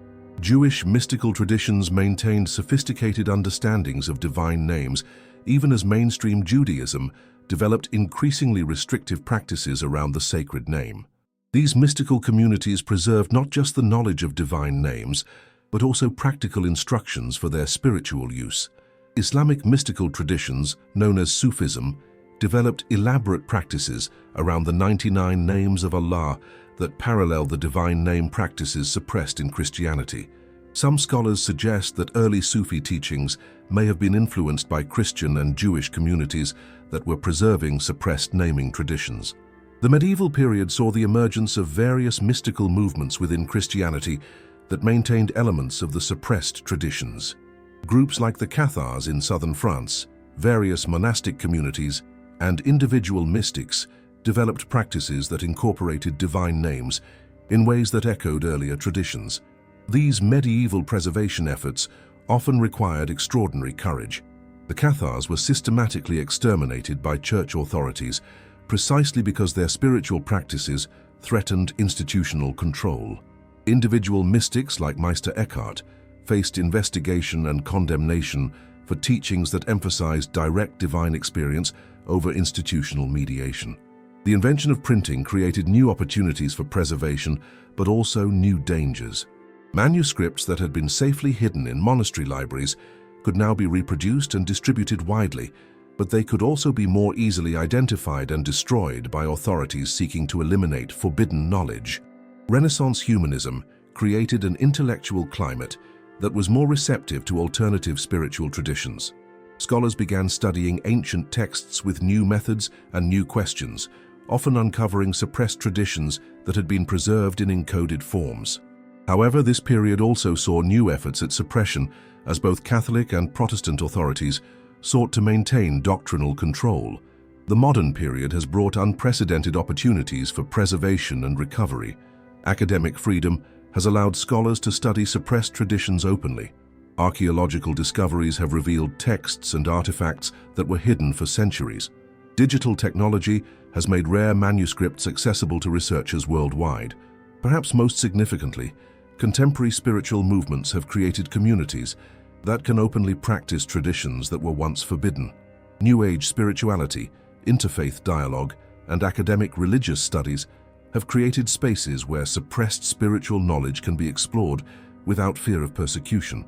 Jewish mystical traditions maintained sophisticated understandings of divine names, even as mainstream Judaism developed increasingly restrictive practices around the sacred name. These mystical communities preserved not just the knowledge of divine names, but also practical instructions for their spiritual use. Islamic mystical traditions, known as Sufism, developed elaborate practices around the 99 names of Allah that parallel the divine name practices suppressed in Christianity. Some scholars suggest that early Sufi teachings may have been influenced by Christian and Jewish communities that were preserving suppressed naming traditions. The medieval period saw the emergence of various mystical movements within Christianity that maintained elements of the suppressed traditions. Groups like the Cathars in southern France, various monastic communities, and individual mystics developed practices that incorporated divine names in ways that echoed earlier traditions. These medieval preservation efforts often required extraordinary courage. The Cathars were systematically exterminated by church authorities precisely because their spiritual practices threatened institutional control. Individual mystics like Meister Eckhart faced investigation and condemnation for teachings that emphasized direct divine experience over institutional mediation. The invention of printing created new opportunities for preservation, but also new dangers. Manuscripts that had been safely hidden in monastery libraries could now be reproduced and distributed widely, but they could also be more easily identified and destroyed by authorities seeking to eliminate forbidden knowledge. Renaissance humanism created an intellectual climate that was more receptive to alternative spiritual traditions. Scholars began studying ancient texts with new methods and new questions, often uncovering suppressed traditions that had been preserved in encoded forms. However, this period also saw new efforts at suppression as both Catholic and Protestant authorities sought to maintain doctrinal control. The modern period has brought unprecedented opportunities for preservation and recovery. Academic freedom has allowed scholars to study suppressed traditions openly. Archaeological discoveries have revealed texts and artifacts that were hidden for centuries. Digital technology has made rare manuscripts accessible to researchers worldwide. Perhaps most significantly, contemporary spiritual movements have created communities that can openly practice traditions that were once forbidden. New Age spirituality, interfaith dialogue, and academic religious studies have created spaces where suppressed spiritual knowledge can be explored without fear of persecution.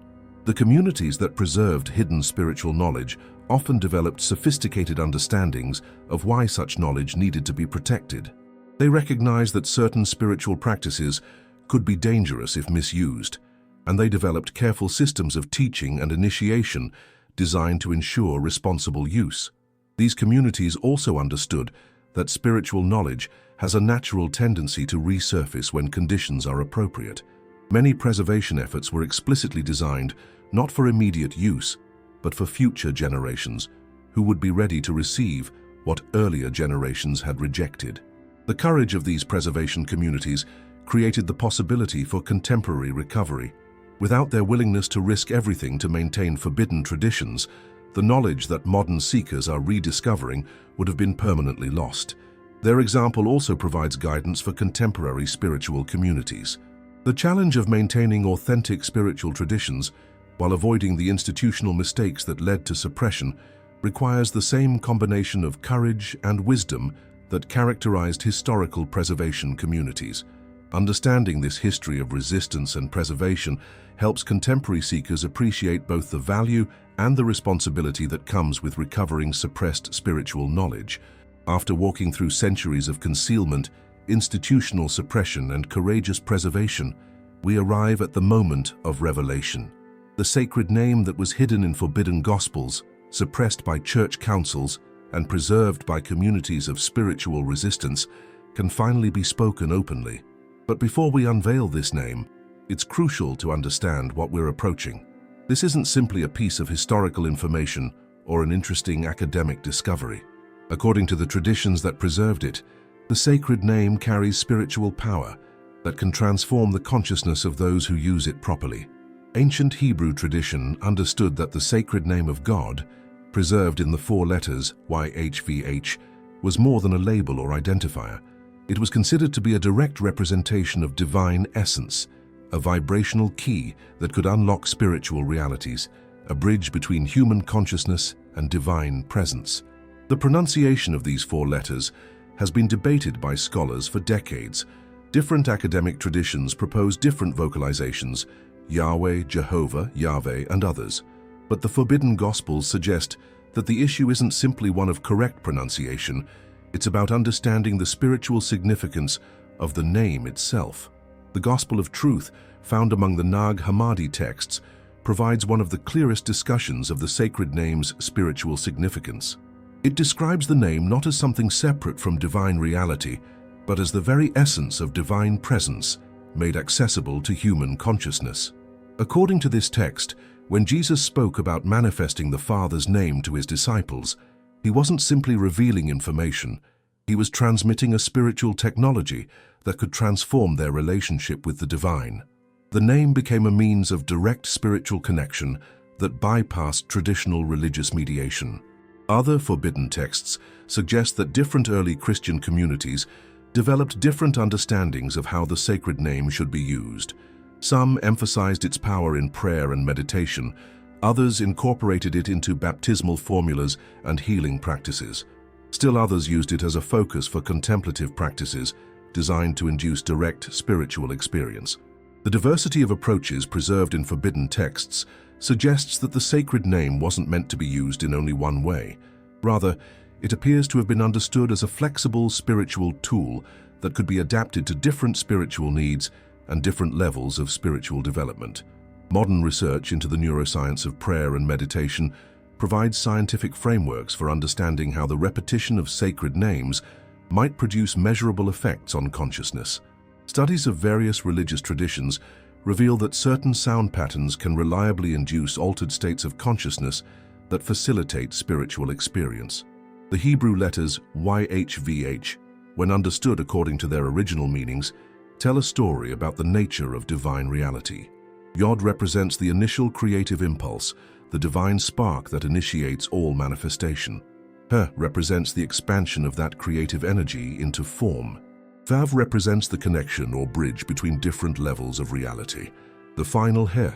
The communities that preserved hidden spiritual knowledge often developed sophisticated understandings of why such knowledge needed to be protected. They recognized that certain spiritual practices could be dangerous if misused, and they developed careful systems of teaching and initiation designed to ensure responsible use. These communities also understood that spiritual knowledge has a natural tendency to resurface when conditions are appropriate. Many preservation efforts were explicitly designed not for immediate use, but for future generations who would be ready to receive what earlier generations had rejected. The courage of these preservation communities created the possibility for contemporary recovery. Without their willingness to risk everything to maintain forbidden traditions, the knowledge that modern seekers are rediscovering would have been permanently lost. Their example also provides guidance for contemporary spiritual communities. The challenge of maintaining authentic spiritual traditions while avoiding the institutional mistakes that led to suppression requires the same combination of courage and wisdom that characterized historical preservation communities. Understanding this history of resistance and preservation helps contemporary seekers appreciate both the value and the responsibility that comes with recovering suppressed spiritual knowledge. After walking through centuries of concealment, institutional suppression, and courageous preservation, we arrive at the moment of revelation. The sacred name that was hidden in forbidden gospels, suppressed by church councils, and preserved by communities of spiritual resistance, can finally be spoken openly. But before we unveil this name, it's crucial to understand what we're approaching. This isn't simply a piece of historical information or an interesting academic discovery. According to the traditions that preserved it, the sacred name carries spiritual power that can transform the consciousness of those who use it properly. Ancient Hebrew tradition understood that the sacred name of God, preserved in the 4 letters YHVH, was more than a label or identifier. It was considered to be a direct representation of divine essence, a vibrational key that could unlock spiritual realities, a bridge between human consciousness and divine presence. The pronunciation of these 4 letters has been debated by scholars for decades. Different academic traditions propose different vocalizations: Yahweh, Jehovah, Yahweh, and others. But the forbidden Gospels suggest that the issue isn't simply one of correct pronunciation, it's about understanding the spiritual significance of the name itself. The Gospel of Truth, found among the Nag Hammadi texts, provides one of the clearest discussions of the sacred name's spiritual significance. It describes the name not as something separate from divine reality, but as the very essence of divine presence, made accessible to human consciousness. According to this text, when Jesus spoke about manifesting the Father's name to his disciples, he wasn't simply revealing information, he was transmitting a spiritual technology that could transform their relationship with the divine. The name became a means of direct spiritual connection that bypassed traditional religious mediation. Other forbidden texts suggest that different early Christian communities developed different understandings of how the sacred name should be used. Some emphasized its power in prayer and meditation, Others incorporated it into baptismal formulas and healing practices. Still others used it as a focus for contemplative practices designed to induce direct spiritual experience. The diversity of approaches preserved in forbidden texts suggests that the sacred name wasn't meant to be used in only one way. Rather, it appears to have been understood as a flexible spiritual tool that could be adapted to different spiritual needs and different levels of spiritual development. Modern research into the neuroscience of prayer and meditation provides scientific frameworks for understanding how the repetition of sacred names might produce measurable effects on consciousness. Studies of various religious traditions reveal that certain sound patterns can reliably induce altered states of consciousness that facilitate spiritual experience. The Hebrew letters YHVH, when understood according to their original meanings, tell a story about the nature of divine reality. Yod represents the initial creative impulse, the divine spark that initiates all manifestation. He represents the expansion of that creative energy into form. Vav represents the connection or bridge between different levels of reality. The final He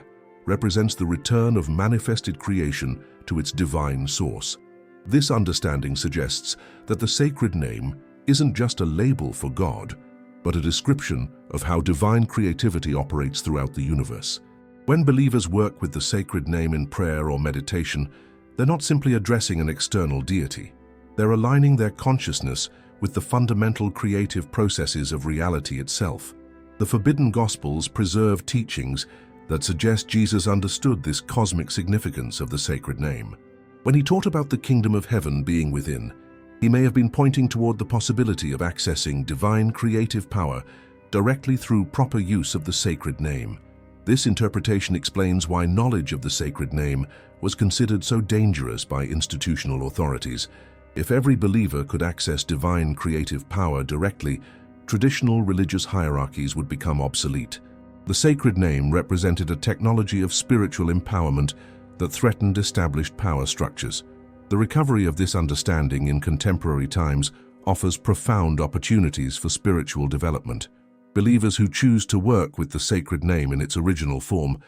represents the return of manifested creation to its divine source. This understanding suggests that the sacred name isn't just a label for God, but a description of how divine creativity operates throughout the universe. When believers work with the sacred name in prayer or meditation, they're not simply addressing an external deity. They're aligning their consciousness with the fundamental creative processes of reality itself. The Forbidden Gospels preserve teachings that suggest Jesus understood this cosmic significance of the sacred name. When he taught about the kingdom of heaven being within, he may have been pointing toward the possibility of accessing divine creative power directly through proper use of the sacred name. This interpretation explains why knowledge of the sacred name was considered so dangerous by institutional authorities. If every believer could access divine creative power directly, traditional religious hierarchies would become obsolete. The sacred name represented a technology of spiritual empowerment that threatened established power structures. The recovery of this understanding in contemporary times offers profound opportunities for spiritual development. Believers who choose to work with the sacred name in its original form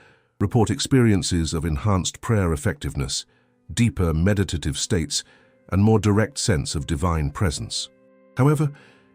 report experiences of enhanced prayer effectiveness, deeper meditative states, and more direct sense of divine presence. However,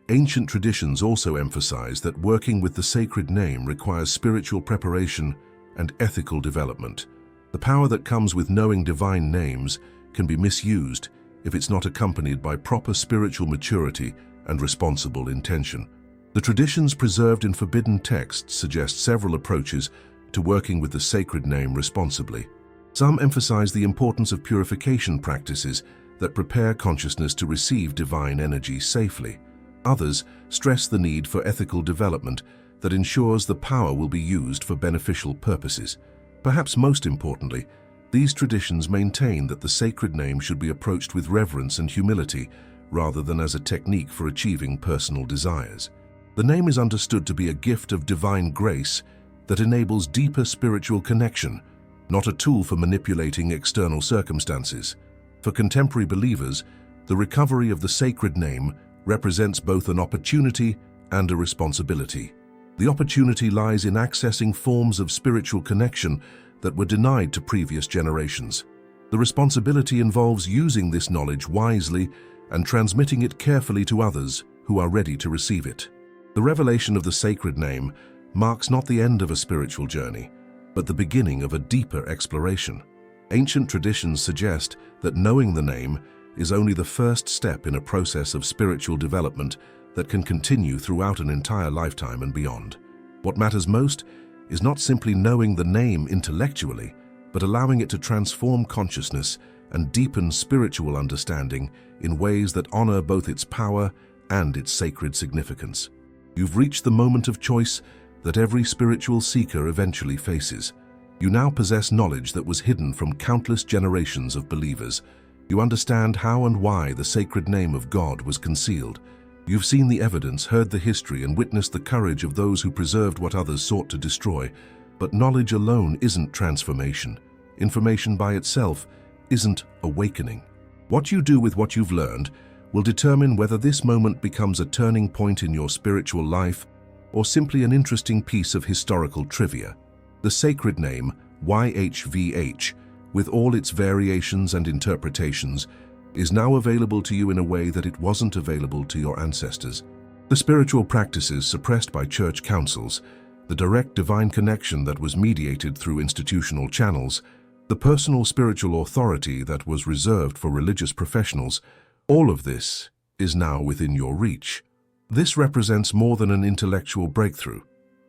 ancient traditions also emphasize that working with the sacred name requires spiritual preparation and ethical development. The power that comes with knowing divine names can be misused if it's not accompanied by proper spiritual maturity and responsible intention. The traditions preserved in forbidden texts suggest several approaches to working with the sacred name responsibly. Some emphasize the importance of purification practices that prepare consciousness to receive divine energy safely. Others stress the need for ethical development that ensures the power will be used for beneficial purposes. Perhaps most importantly, these traditions maintain that the sacred name should be approached with reverence and humility rather than as a technique for achieving personal desires. The name is understood to be a gift of divine grace that enables deeper spiritual connection, not a tool for manipulating external circumstances. For contemporary believers, the recovery of the sacred name represents both an opportunity and a responsibility. The opportunity lies in accessing forms of spiritual connection that were denied to previous generations. The responsibility involves using this knowledge wisely and transmitting it carefully to others who are ready to receive it. The revelation of the sacred name marks not the end of a spiritual journey, but the beginning of a deeper exploration. Ancient traditions suggest that knowing the name is only the first step in a process of spiritual development that can continue throughout an entire lifetime and beyond. What matters most is not simply knowing the name intellectually, but allowing it to transform consciousness and deepen spiritual understanding in ways that honor both its power and its sacred significance. You've reached the moment of choice that every spiritual seeker eventually faces. You now possess knowledge that was hidden from countless generations of believers. You understand how and why the sacred name of God was concealed. You've seen the evidence, heard the history, and witnessed the courage of those who preserved what others sought to destroy. But knowledge alone isn't transformation. Information by itself isn't awakening. What you do with what you've learned will determine whether this moment becomes a turning point in your spiritual life or simply an interesting piece of historical trivia. The sacred name, YHVH, with all its variations and interpretations, is now available to you in a way that it wasn't available to your ancestors. The spiritual practices suppressed by church councils, the direct divine connection that was mediated through institutional channels, the personal spiritual authority that was reserved for religious professionals, all of this is now within your reach. This represents more than an intellectual breakthrough.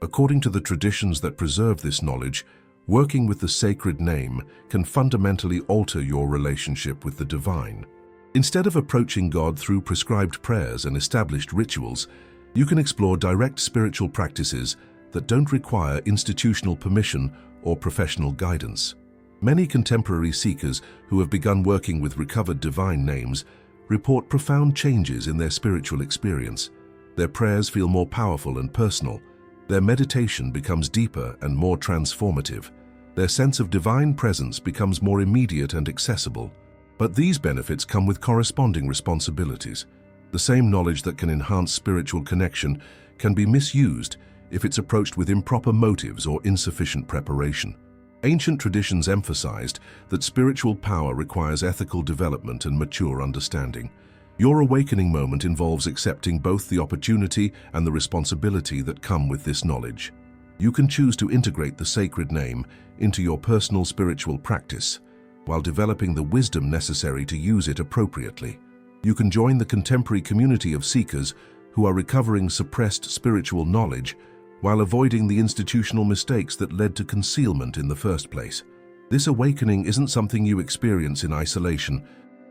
According to the traditions that preserve this knowledge, working with the sacred name can fundamentally alter your relationship with the divine. Instead of approaching God through prescribed prayers and established rituals, you can explore direct spiritual practices that don't require institutional permission or professional guidance. Many contemporary seekers who have begun working with recovered divine names report profound changes in their spiritual experience. Their prayers feel more powerful and personal. Their meditation becomes deeper and more transformative. Their sense of divine presence becomes more immediate and accessible. But these benefits come with corresponding responsibilities. The same knowledge that can enhance spiritual connection can be misused if it's approached with improper motives or insufficient preparation. Ancient traditions emphasized that spiritual power requires ethical development and mature understanding. Your awakening moment involves accepting both the opportunity and the responsibility that come with this knowledge. You can choose to integrate the sacred name into your personal spiritual practice, while developing the wisdom necessary to use it appropriately. You can join the contemporary community of seekers who are recovering suppressed spiritual knowledge while avoiding the institutional mistakes that led to concealment in the first place. This awakening isn't something you experience in isolation.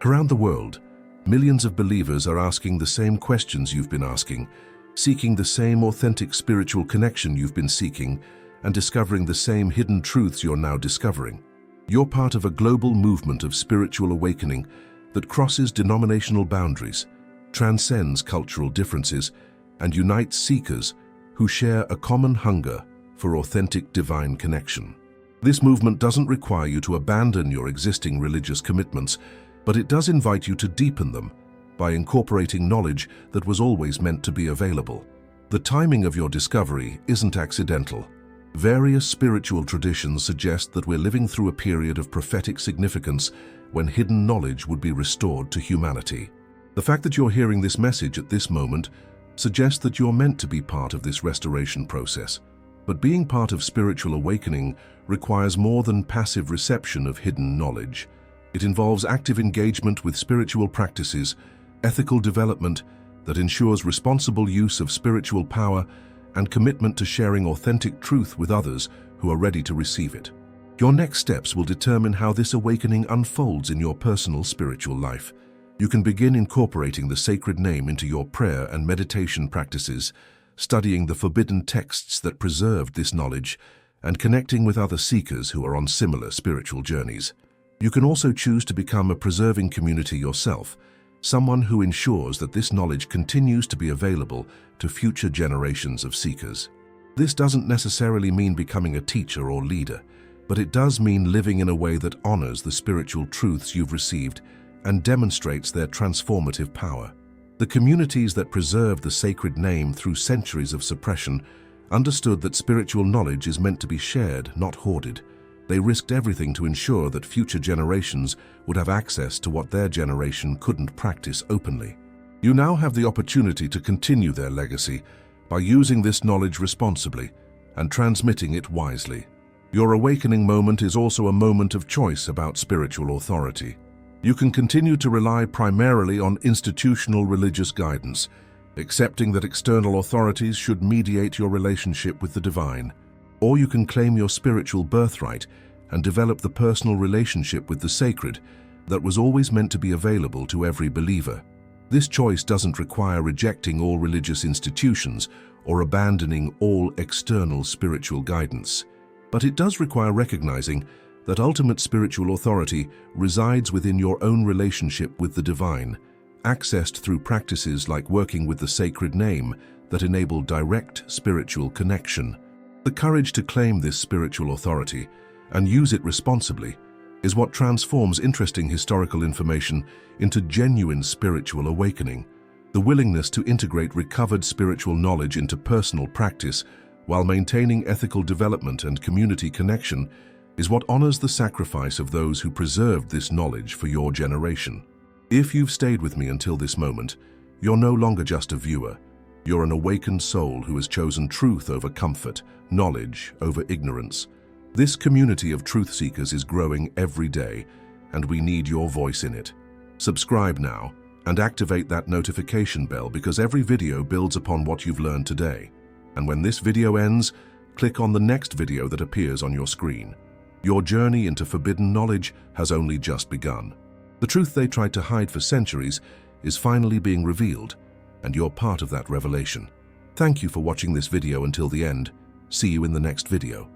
Around the world, millions of believers are asking the same questions you've been asking, seeking the same authentic spiritual connection you've been seeking, and discovering the same hidden truths you're now discovering. You're part of a global movement of spiritual awakening that crosses denominational boundaries, transcends cultural differences, and unites seekers who share a common hunger for authentic divine connection. This movement doesn't require you to abandon your existing religious commitments, but it does invite you to deepen them by incorporating knowledge that was always meant to be available. The timing of your discovery isn't accidental. Various spiritual traditions suggest that we're living through a period of prophetic significance when hidden knowledge would be restored to humanity. The fact that you're hearing this message at this moment suggests that you're meant to be part of this restoration process. But being part of spiritual awakening requires more than passive reception of hidden knowledge. It involves active engagement with spiritual practices, ethical development that ensures responsible use of spiritual power, and commitment to sharing authentic truth with others who are ready to receive it. Your next steps will determine how this awakening unfolds in your personal spiritual life. You can begin incorporating the sacred name into your prayer and meditation practices, studying the forbidden texts that preserved this knowledge, and connecting with other seekers who are on similar spiritual journeys. You can also choose to become a preserving community yourself, someone who ensures that this knowledge continues to be available to future generations of seekers. This doesn't necessarily mean becoming a teacher or leader, but it does mean living in a way that honors the spiritual truths you've received and demonstrates their transformative power. The communities that preserved the sacred name through centuries of suppression understood that spiritual knowledge is meant to be shared, not hoarded. They risked everything to ensure that future generations would have access to what their generation couldn't practice openly. You now have the opportunity to continue their legacy by using this knowledge responsibly and transmitting it wisely. Your awakening moment is also a moment of choice about spiritual authority. You can continue to rely primarily on institutional religious guidance, accepting that external authorities should mediate your relationship with the divine. Or you can claim your spiritual birthright and develop the personal relationship with the sacred that was always meant to be available to every believer. This choice doesn't require rejecting all religious institutions or abandoning all external spiritual guidance, but it does require recognizing that ultimate spiritual authority resides within your own relationship with the divine, accessed through practices like working with the sacred name that enable direct spiritual connection. The courage to claim this spiritual authority and use it responsibly is what transforms interesting historical information into genuine spiritual awakening. The willingness to integrate recovered spiritual knowledge into personal practice while maintaining ethical development and community connection is what honors the sacrifice of those who preserved this knowledge for your generation. If you've stayed with me until this moment, you're no longer just a viewer. You're an awakened soul who has chosen truth over comfort, knowledge over ignorance. This community of truth seekers is growing every day, and we need your voice in it. Subscribe now and activate that notification bell, because every video builds upon what you've learned today. And when this video ends, click on the next video that appears on your screen. Your journey into forbidden knowledge has only just begun. The truth they tried to hide for centuries is finally being revealed, and you're part of that revelation. Thank you for watching this video until the end. See you in the next video.